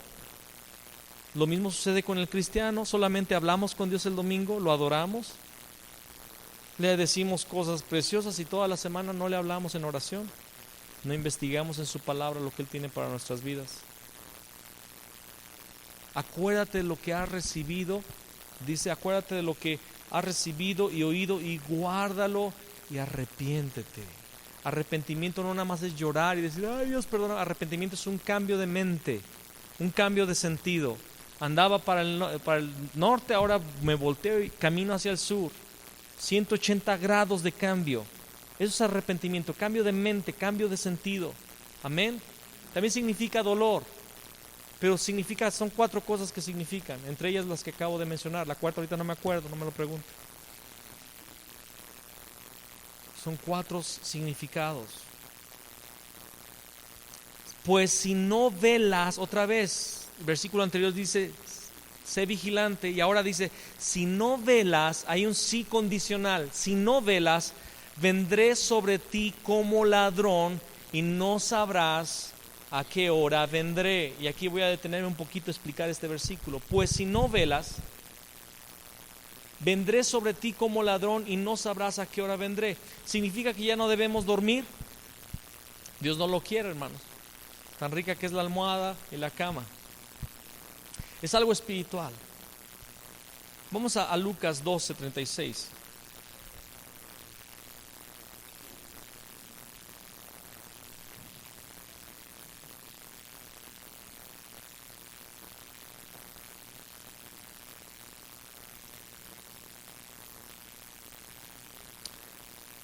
S1: Lo mismo sucede con el cristiano. Solamente hablamos con Dios el domingo, lo adoramos, le decimos cosas preciosas, y toda la semana no le hablamos en oración, no investigamos en su palabra lo que Él tiene para nuestras vidas. Acuérdate de lo que has recibido, dice, acuérdate de lo que has recibido y oído, y guárdalo y arrepiéntete. Arrepentimiento no nada más es llorar y decir: ay, Dios, perdona. Arrepentimiento es un cambio de mente, un cambio de sentido. Andaba para el norte, ahora me volteo y camino hacia el sur. 180 grados de cambio. Eso es arrepentimiento, cambio de mente, cambio de sentido. Amén. También significa dolor, pero son 4 cosas que significan, entre ellas las que acabo de mencionar. La cuarta ahorita no me acuerdo, no me lo pregunto. Son 4 significados. Pues si no velas, otra vez, el versículo anterior dice: sé vigilante, y ahora dice: si no velas, hay un sí condicional. Si no velas, vendré sobre ti como ladrón, y no sabrás a qué hora vendré. Y aquí voy a detenerme un poquito a explicar este versículo. Pues si no velas, vendré sobre ti como ladrón, y no sabrás a qué hora vendré. ¿Significa que ya no debemos dormir? Dios no lo quiere, hermanos. Tan rica que es la almohada y la cama. Es algo espiritual. Vamos a Lucas 12:36.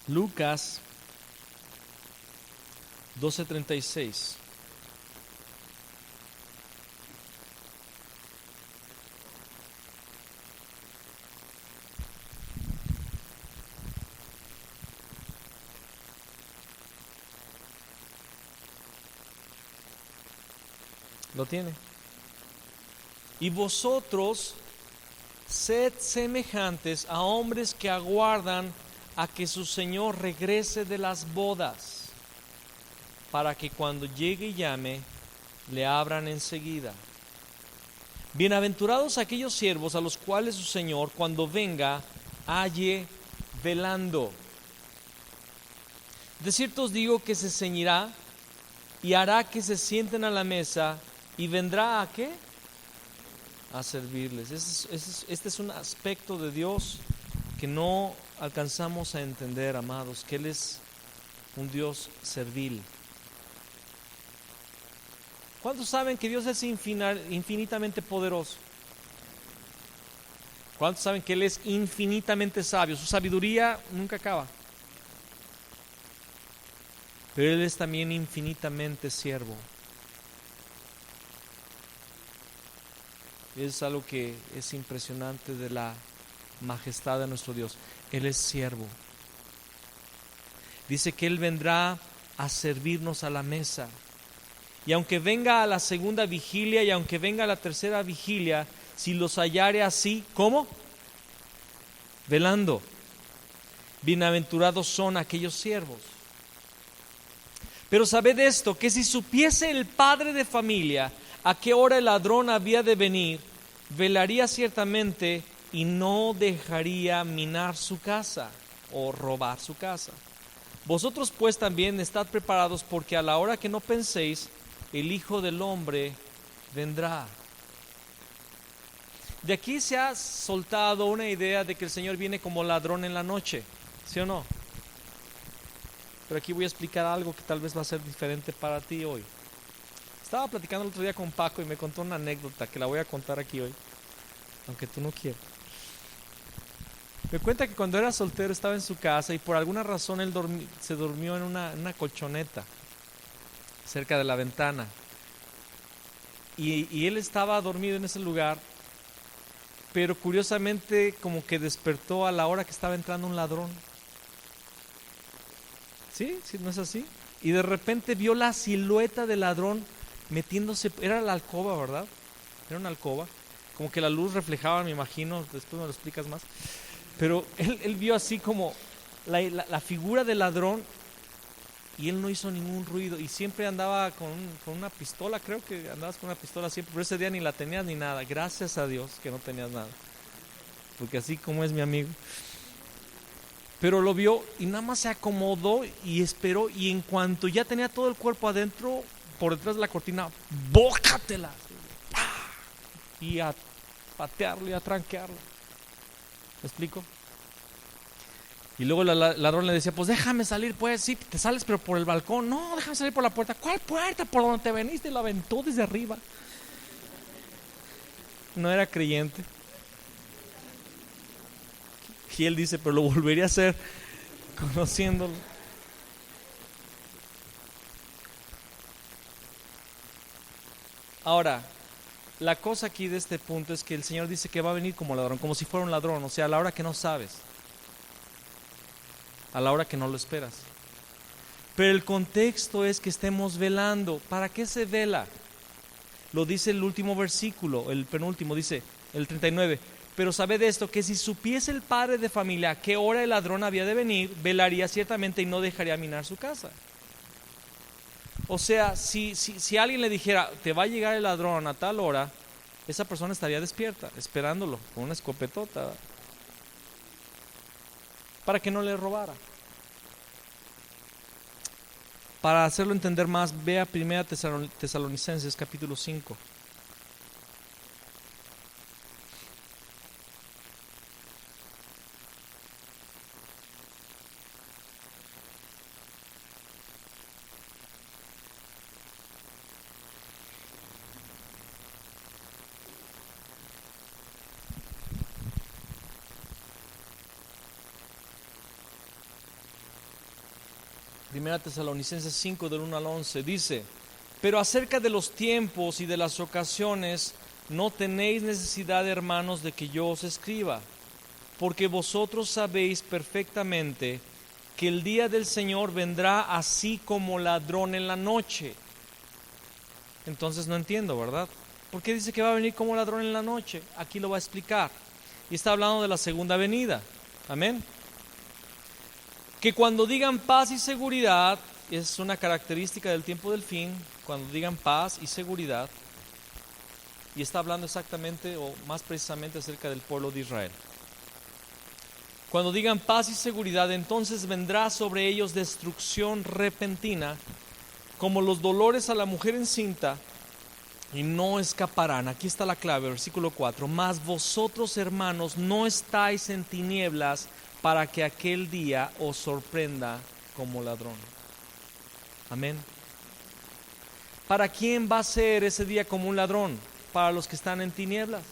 S1: Lucas 12:36. ¿Lo tiene? Y vosotros sed semejantes a hombres que aguardan a que su Señor regrese de las bodas, para que cuando llegue y llame, le abran enseguida. Bienaventurados aquellos siervos a los cuales su Señor, cuando venga, halle velando. De cierto os digo que se ceñirá y hará que se sienten a la mesa, y vendrá ¿a qué? A servirles. Este es un aspecto de Dios que no alcanzamos a entender, amados, que Él es un Dios servil. ¿Cuántos saben que Dios es infinitamente poderoso? ¿Cuántos saben que Él es infinitamente sabio? Su sabiduría nunca acaba. Pero Él es también infinitamente siervo. Es algo que es impresionante de la majestad de nuestro Dios. Él es siervo. Dice que Él vendrá a servirnos a la mesa. Y aunque venga a la segunda vigilia y aunque venga a la tercera vigilia, si los hallare así, ¿cómo? Velando. Bienaventurados son aquellos siervos. Pero sabed esto, que si supiese el padre de familia a qué hora el ladrón había de venir, velaría ciertamente y no dejaría minar su casa o robar su casa. Vosotros pues también estad preparados, porque a la hora que no penséis, el Hijo del Hombre vendrá. De aquí se ha soltado una idea de que el Señor viene como ladrón en la noche, ¿sí o no? Pero aquí voy a explicar algo que tal vez va a ser diferente para ti hoy. Estaba platicando el otro día con Paco y me contó una anécdota que la voy a contar aquí hoy, aunque tú no quieras. Me cuenta que cuando era soltero estaba en su casa y por alguna razón él se durmió en una colchoneta cerca de la ventana. Y él estaba dormido en ese lugar, pero curiosamente como que despertó a la hora que estaba entrando un ladrón. ¿Sí? ¿Sí? ¿No es así? Y de repente vio la silueta del ladrón metiéndose, era la alcoba, ¿verdad? Era una alcoba, como que la luz reflejaba, me imagino, después me lo explicas más. Pero él vio así como la figura del ladrón y él no hizo ningún ruido y siempre andaba con una pistola, creo que andabas con una pistola siempre, pero ese día ni la tenías ni nada, gracias a Dios que no tenías nada, porque así como es mi amigo. Pero lo vio y nada más se acomodó y esperó, y en cuanto ya tenía todo el cuerpo adentro, por detrás de la cortina, ¡bócatela! Y a patearlo y a tranquearlo. ¿Me explico? Y luego el ladrón le decía, pues déjame salir, pues. Sí, te sales pero por el balcón. No, déjame salir por la puerta. ¿Cuál puerta? Por donde te veniste. Y lo aventó desde arriba. No era creyente. Y él dice, pero lo volvería a hacer conociéndolo. Ahora, la cosa aquí de este punto es que el Señor dice que va a venir como ladrón, como si fuera un ladrón, o sea, a la hora que no sabes, a la hora que no lo esperas. Pero el contexto es que estemos velando. ¿Para qué se vela? Lo dice el último versículo, el penúltimo, dice el 39. Pero sabed esto, que si supiese el padre de familia a qué hora el ladrón había de venir, velaría ciertamente y no dejaría minar su casa. O sea, si alguien le dijera, te va a llegar el ladrón a tal hora, esa persona estaría despierta, esperándolo con una escopetota, para que no le robara. Para hacerlo entender más, ve a 1 Tesalonicenses capítulo 5. Primera Tesalonicenses 5 del 1 al 11 dice: pero acerca de los tiempos y de las ocasiones no tenéis necesidad, hermanos, de que yo os escriba, porque vosotros sabéis perfectamente que el día del Señor vendrá así como ladrón en la noche. Entonces no entiendo, ¿verdad? ¿Por qué dice que va a venir como ladrón en la noche? Aquí lo va a explicar. Y está hablando de la segunda venida. Amén. Que cuando digan paz y seguridad, es una característica del tiempo del fin, cuando digan paz y seguridad, y está hablando exactamente o más precisamente acerca del pueblo de Israel. Cuando digan paz y seguridad, entonces vendrá sobre ellos destrucción repentina, como los dolores a la mujer encinta, y no escaparán. Aquí está la clave, versículo 4. Mas vosotros, hermanos, no estáis en tinieblas para que aquel día os sorprenda como ladrón. Amén. ¿Para quién va a ser ese día como un ladrón? Para los que están en tinieblas.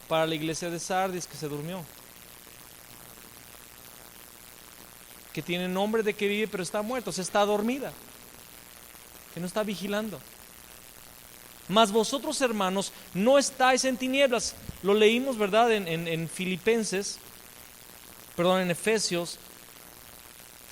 S1: Para la iglesia de Sardis que se durmió, que tiene nombre de que vive pero está muerto, o sea, está dormida, que no está vigilando. Mas vosotros, hermanos, no estáis en tinieblas. Lo leímos, ¿verdad? En Filipenses, perdón, en Efesios,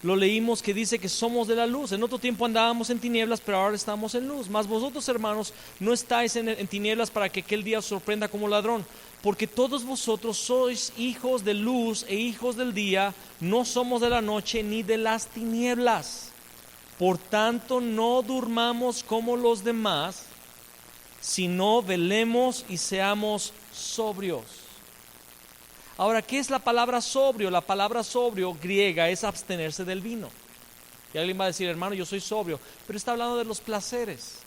S1: lo leímos que dice que somos de la luz. En otro tiempo andábamos en tinieblas, pero ahora estamos en luz. Mas vosotros, hermanos, no estáis en tinieblas para que aquel día os sorprenda como ladrón, porque todos vosotros sois hijos de luz e hijos del día. No somos de la noche ni de las tinieblas. Por tanto, no durmamos como los demás, sino velemos y seamos sobrios. Ahora, ¿qué es la palabra sobrio? La palabra sobrio griega es abstenerse del vino. Y alguien va a decir, hermano, yo soy sobrio, pero está hablando de los placeres.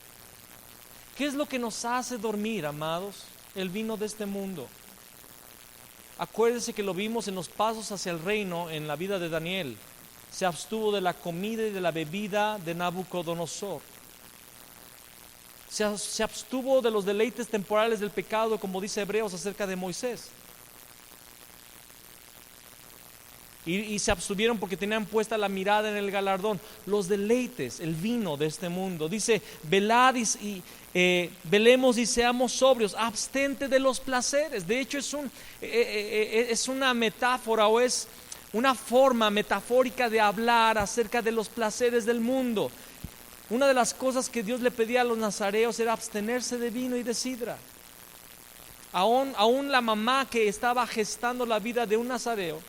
S1: ¿Qué es lo que nos hace dormir, amados? El vino de este mundo. Acuérdense que lo vimos en los pasos hacia el reino en la vida de Daniel. Se abstuvo de la comida y de la bebida de Nabucodonosor. Se abstuvo de los deleites temporales del pecado, como dice Hebreos acerca de Moisés. Y se abstuvieron porque tenían puesta la mirada en el galardón, los deleites, el vino de este mundo. Dice, velad y velemos y seamos sobrios, abstente de los placeres. De hecho es una metáfora o es una forma metafórica de hablar acerca de los placeres del mundo. Una de las cosas que Dios le pedía a los nazareos era abstenerse de vino y de sidra. Aún la mamá que estaba gestando la vida de un nazareo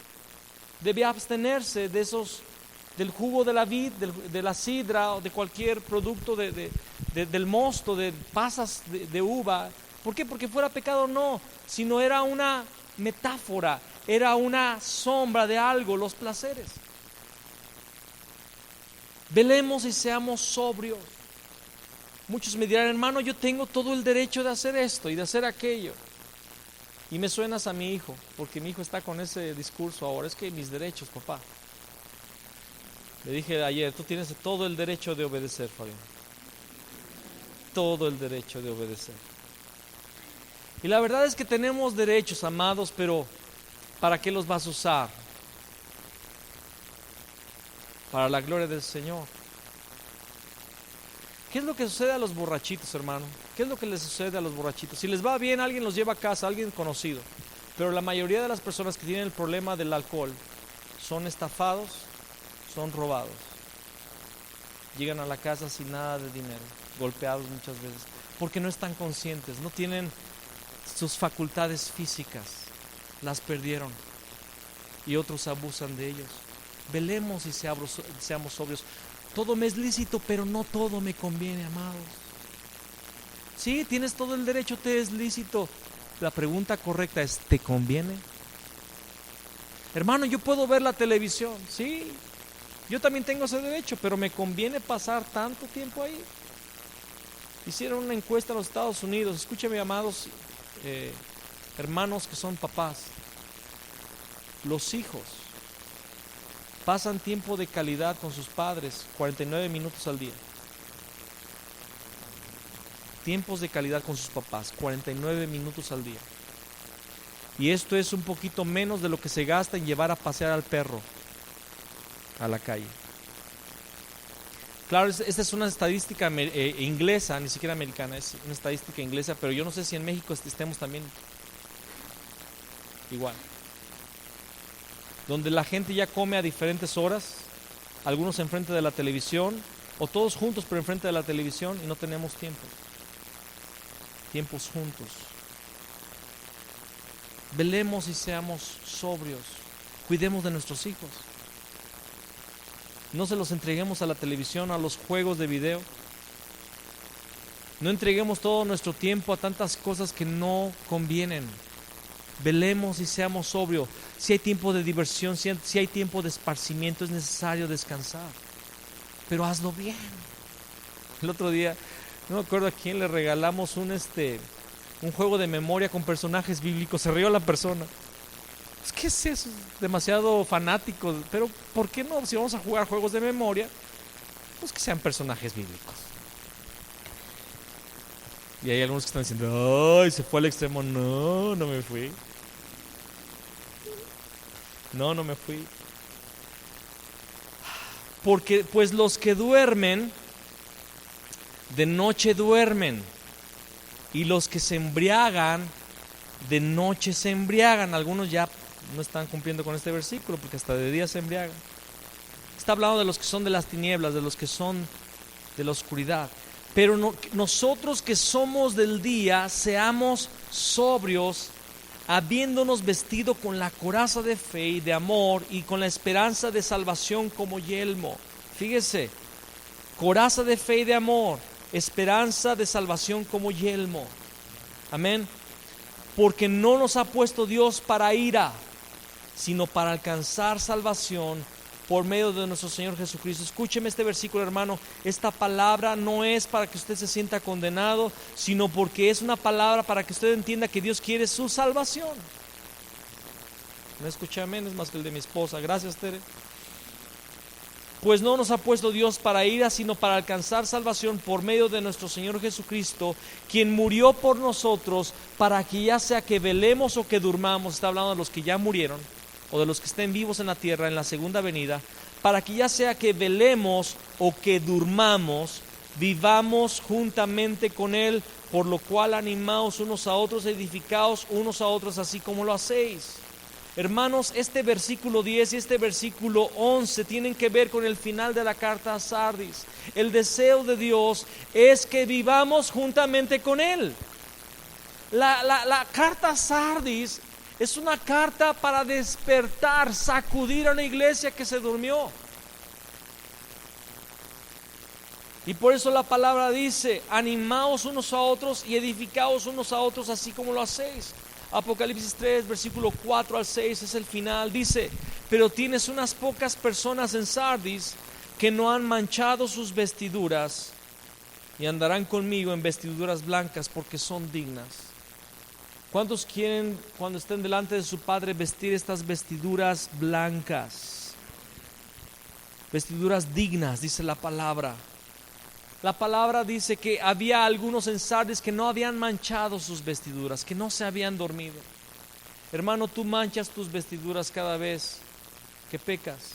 S1: debía abstenerse del jugo de la vid, de la sidra o de cualquier producto del mosto, de pasas de uva. ¿Por qué? Porque fuera pecado, no, sino era una metáfora, era una sombra de algo, los placeres. Velemos y seamos sobrios. Muchos me dirán, hermano, yo tengo todo el derecho de hacer esto y de hacer aquello. Y me suenas a mi hijo, porque mi hijo está con ese discurso ahora. Es que mis derechos, papá. Le dije ayer, tú tienes todo el derecho de obedecer, Fabián. Todo el derecho de obedecer. Y la verdad es que tenemos derechos, amados, pero ¿para qué los vas a usar? Para la gloria del Señor. ¿Qué es lo que sucede a los borrachitos, hermano? ¿Qué es lo que les sucede a los borrachitos? Si les va bien, alguien los lleva a casa, alguien conocido. Pero la mayoría de las personas que tienen el problema del alcohol son estafados, son robados. Llegan a la casa sin nada de dinero, golpeados muchas veces, porque no están conscientes, no tienen sus facultades físicas, las perdieron y otros abusan de ellos. Velemos y seamos sobrios. Todo me es lícito, pero no todo me conviene, amados. Sí, tienes todo el derecho, te es lícito. La pregunta correcta es, ¿te conviene? Hermano, yo puedo ver la televisión, sí, yo también tengo ese derecho, pero ¿me conviene pasar tanto tiempo ahí? Hicieron una encuesta en los Estados Unidos. Escúchame, amados hermanos que son papás. Los hijos pasan tiempo de calidad con sus padres 49 minutos al día. Tiempos de calidad con sus papás 49 minutos al día. Y esto es un poquito menos de lo que se gasta en llevar a pasear al perro a la calle. Claro, esta es una estadística inglesa, ni siquiera americana, es una estadística inglesa, pero yo no sé si en México estemos también igual. Donde la gente ya come a diferentes horas, algunos enfrente de la televisión, o todos juntos pero enfrente de la televisión, y no tenemos tiempos juntos. Velemos y seamos sobrios, cuidemos de nuestros hijos. No se los entreguemos a la televisión, a los juegos de video. No entreguemos todo nuestro tiempo a tantas cosas que no convienen. Velemos y seamos sobrios. Si hay tiempo de diversión, si hay tiempo de esparcimiento, es necesario descansar. Pero hazlo bien. El otro día, no me acuerdo a quién le regalamos un juego de memoria con personajes bíblicos. Se rió la persona. ¿Qué es eso? Demasiado fanático. Pero ¿por qué no? Si vamos a jugar juegos de memoria, pues que sean personajes bíblicos. Y hay algunos que están diciendo, ay, se fue al extremo. No, no me fui. No me fui. Porque pues los que duermen, de noche duermen. Y los que se embriagan, de noche se embriagan. Algunos ya no están cumpliendo con este versículo porque hasta de día se embriagan. Está hablando de los que son de las tinieblas, de los que son de la oscuridad. Pero nosotros que somos del día, seamos sobrios, habiéndonos vestido con la coraza de fe y de amor y con la esperanza de salvación como yelmo. Fíjese, coraza de fe y de amor, esperanza de salvación como yelmo. Amén. Porque no nos ha puesto Dios para ira, sino para alcanzar salvación por medio de nuestro Señor Jesucristo. Escúcheme este versículo, hermano. Esta palabra no es para que usted se sienta condenado, sino porque es una palabra para que usted entienda que Dios quiere su salvación. No escuché amén, es más que el de mi esposa. Gracias, Tere. Pues no nos ha puesto Dios para ira, sino para alcanzar salvación por medio de nuestro Señor Jesucristo, quien murió por nosotros, para que ya sea que velemos o que durmamos. Está hablando de los que ya murieron, o de los que estén vivos en la tierra en la segunda venida, para que ya sea que velemos o que durmamos, vivamos juntamente con Él, por lo cual animaos unos a otros, edificaos unos a otros, así como lo hacéis. Hermanos, este versículo 10 y este versículo 11 tienen que ver con el final de la carta a Sardis. El deseo de Dios es que vivamos juntamente con Él. La carta a Sardis es una carta para despertar, sacudir a una iglesia que se durmió. Y por eso la palabra dice, animaos unos a otros y edificaos unos a otros, así como lo hacéis. Apocalipsis 3, versículo 4 al 6 es el final. Dice, pero tienes unas pocas personas en Sardis que no han manchado sus vestiduras y andarán conmigo en vestiduras blancas porque son dignas. ¿Cuántos quieren, cuando estén delante de su Padre, vestir estas vestiduras blancas? Vestiduras dignas, dice la palabra. La palabra dice que había algunos en Sardis que no habían manchado sus vestiduras, que no se habían dormido. Hermano, tú manchas tus vestiduras cada vez que pecas,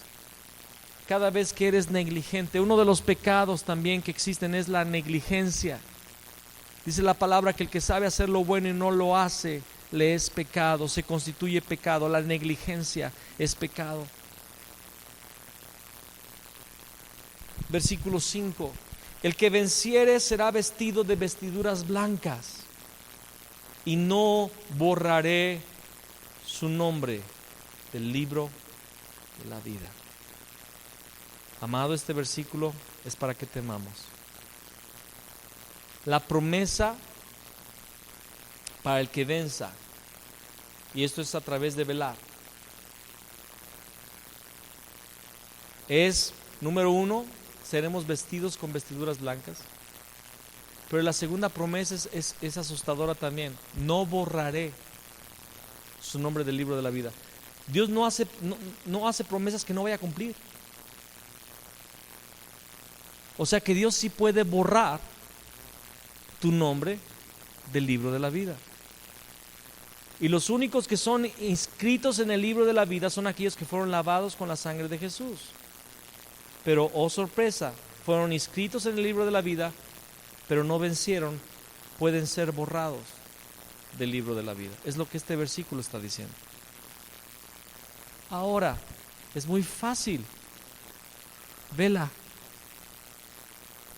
S1: cada vez que eres negligente. Uno de los pecados también que existen es la negligencia. Dice la palabra que el que sabe hacer lo bueno y no lo hace, le es pecado, se constituye pecado. La negligencia es pecado. Versículo 5. El que venciere será vestido de vestiduras blancas, y no borraré su nombre del libro de la vida. Amado, este versículo es para que temamos. La promesa para el que venza, y esto es a través de velar, es, número 1, seremos vestidos con vestiduras blancas. Pero la segunda promesa es asustadora también. No borraré su nombre del libro de la vida. Dios no hace promesas que no vaya a cumplir. O sea que Dios sí puede borrar tu nombre del libro de la vida. Y los únicos que son inscritos en el libro de la vida son aquellos que fueron lavados con la sangre de Jesús. Pero, oh sorpresa, fueron inscritos en el libro de la vida, pero no vencieron, pueden ser borrados del libro de la vida. Es lo que este versículo está diciendo. Ahora, es muy fácil. Vela,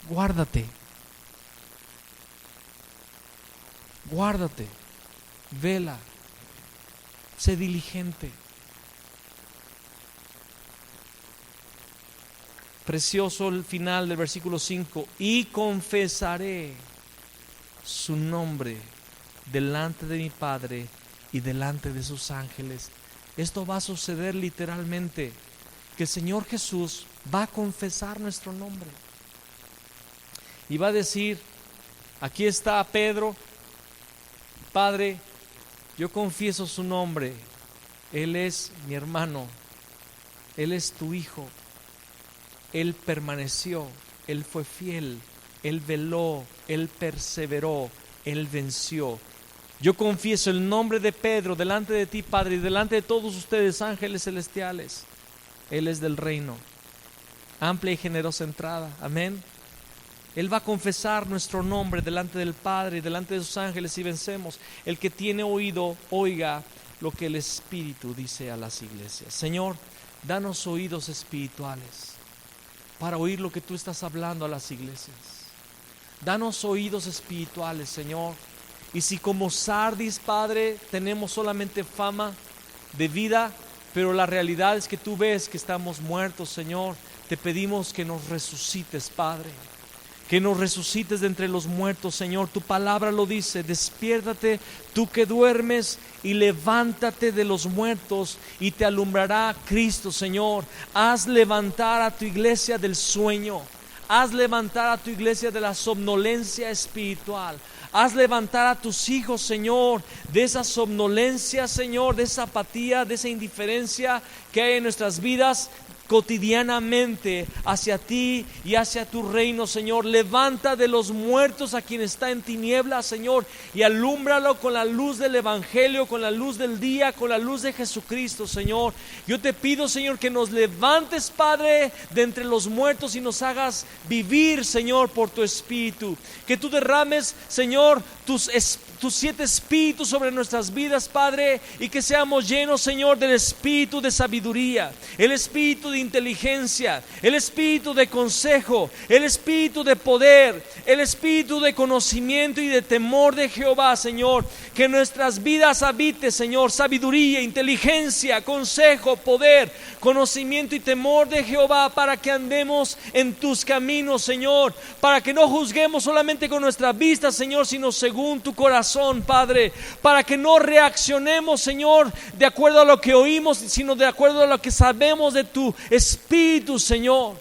S1: guárdate, vela, sé diligente. Precioso el final del versículo 5: y confesaré su nombre delante de mi Padre y delante de sus ángeles. Esto va a suceder literalmente, que el Señor Jesús va a confesar nuestro nombre y va a decir: aquí está Pedro, Padre, yo confieso su nombre, Él es mi hermano, Él es tu hijo, Él permaneció, Él fue fiel, Él veló, Él perseveró, Él venció. Yo confieso el nombre de Pedro delante de ti, Padre, y delante de todos ustedes, ángeles celestiales. Él es del reino. Amplia y generosa entrada. Amén. Él va a confesar nuestro nombre delante del Padre y delante de sus ángeles y vencemos. El que tiene oído, oiga lo que el Espíritu dice a las iglesias. Señor, danos oídos espirituales para oír lo que tú estás hablando a las iglesias. Danos oídos espirituales, Señor. Y si como Sardis, Padre, tenemos solamente fama de vida, pero la realidad es que tú ves que estamos muertos, Señor, te pedimos que nos resucites, Padre. Que nos resucites de entre los muertos, Señor. Tu palabra lo dice: despiértate tú que duermes y levántate de los muertos y te alumbrará Cristo, Señor. Haz levantar a tu iglesia del sueño. Haz levantar a tu iglesia de la somnolencia espiritual. Haz levantar a tus hijos, Señor, de esa somnolencia, Señor, de esa apatía, de esa indiferencia que hay en nuestras vidas cotidianamente hacia ti y hacia tu reino, Señor. Levanta de los muertos a quien está en tinieblas, Señor, y alúmbralo con la luz del evangelio, con la luz del día, con la luz de Jesucristo, Señor. Yo te pido, Señor, que nos levantes, Padre, de entre los muertos y nos hagas vivir, Señor, por tu Espíritu. Que tú derrames, Señor, tus 7 espíritus sobre nuestras vidas, Padre, y que seamos llenos, Señor, del espíritu de sabiduría, el espíritu de inteligencia, el espíritu de consejo, el espíritu de poder, el espíritu de conocimiento y de temor de Jehová, Señor. Que en nuestras vidas habite, Señor, sabiduría, inteligencia, consejo, poder, conocimiento y temor de Jehová, para que andemos en tus caminos, Señor, para que no juzguemos solamente con nuestra vista, Señor, sino según tu corazón, Padre, para que no reaccionemos, Señor, de acuerdo a lo que oímos, sino de acuerdo a lo que sabemos de tu Espíritu, Señor.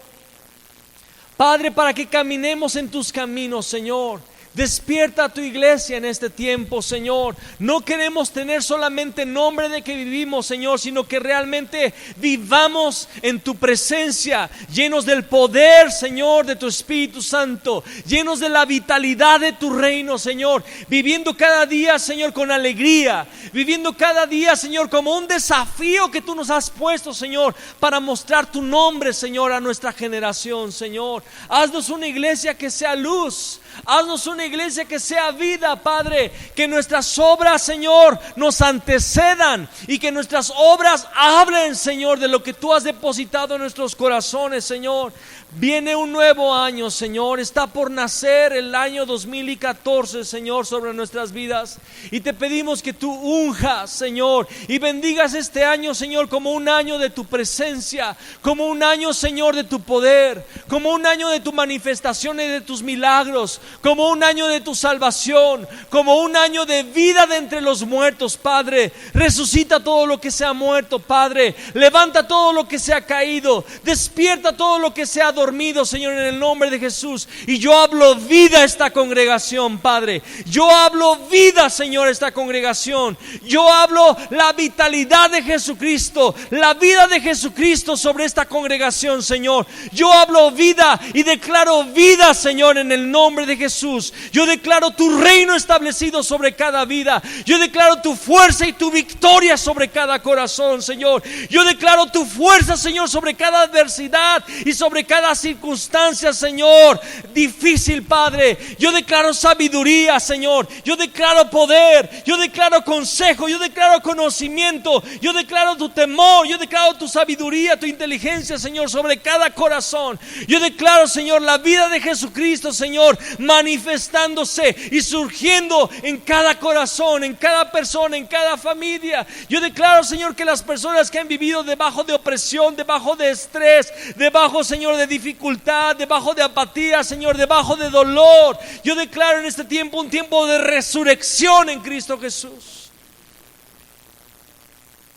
S1: Padre, para que caminemos en tus caminos, Señor. Despierta a tu iglesia en este tiempo, Señor. No queremos tener solamente nombre de que vivimos, Señor, sino que realmente vivamos en tu presencia, llenos del poder, Señor, de tu Espíritu Santo, llenos de la vitalidad de tu reino, Señor, viviendo cada día, Señor, con alegría, viviendo cada día, Señor, como un desafío que tú nos has puesto, Señor, para mostrar tu nombre, Señor, a nuestra generación, Señor. Haznos una iglesia que sea luz. Haznos una iglesia que sea vida, Padre. Que nuestras obras, Señor, nos antecedan y que nuestras obras hablen, Señor, de lo que tú has depositado en nuestros corazones, Señor. Viene un nuevo año, Señor. Está por nacer el año 2014, Señor, sobre nuestras vidas. Y te pedimos que tú unjas, Señor, y bendigas este año, Señor, como un año de tu presencia, como un año, Señor, de tu poder, como un año de tu manifestación y de tus milagros, como un año de tu salvación, como un año de vida de entre los muertos, Padre. Resucita todo lo que se ha muerto, Padre. Levanta todo lo que se ha caído. Despierta todo lo que se ha dormido, Señor, en el nombre de Jesús. Y yo hablo vida a esta congregación, Padre. Yo hablo vida, Señor, a esta congregación. Yo hablo la vitalidad de Jesucristo, la vida de Jesucristo sobre esta congregación, Señor. Yo hablo vida y declaro vida, Señor, en el nombre de Jesús. Yo declaro tu reino establecido sobre cada vida. Yo declaro tu fuerza y tu victoria sobre cada corazón, Señor. Yo declaro tu fuerza, Señor, sobre cada adversidad y sobre cada cada circunstancia, Señor, difícil, Padre. Yo declaro sabiduría, Señor. Yo declaro poder. Yo declaro consejo. Yo declaro conocimiento. Yo declaro tu temor. Yo declaro tu sabiduría, tu inteligencia, Señor, sobre cada corazón. Yo declaro, Señor, la vida de Jesucristo, Señor, manifestándose y surgiendo en cada corazón, en cada persona, en cada familia. Yo declaro, Señor, que las personas que han vivido debajo de opresión, debajo de estrés, debajo, Señor, de dificultad, debajo de apatía, Señor, debajo de dolor, yo declaro en este tiempo un tiempo de resurrección en Cristo Jesús.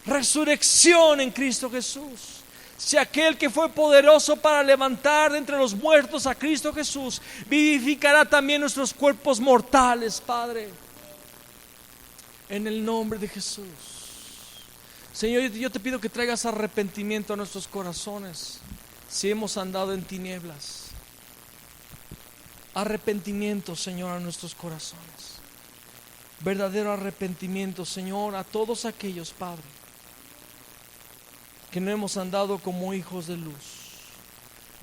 S1: Resurrección en Cristo Jesús. Si aquel que fue poderoso para levantar de entre los muertos a Cristo Jesús, vivificará también nuestros cuerpos mortales, Padre, en el nombre de Jesús. Señor, yo te pido que traigas arrepentimiento a nuestros corazones si hemos andado en tinieblas. Arrepentimiento, Señor, a nuestros corazones. Verdadero arrepentimiento, Señor, a todos aquellos, Padre, que no hemos andado como hijos de luz.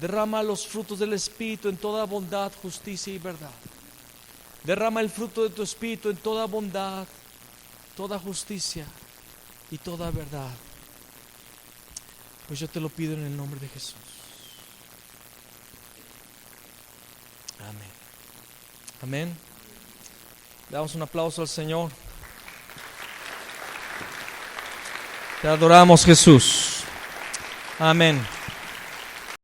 S1: Derrama los frutos del Espíritu en toda bondad, justicia y verdad. Derrama el fruto de tu Espíritu en toda bondad, toda justicia y toda verdad. Pues yo te lo pido en el nombre de Jesús. Amén. Amén. Le damos un aplauso al Señor. Te adoramos, Jesús. Amén.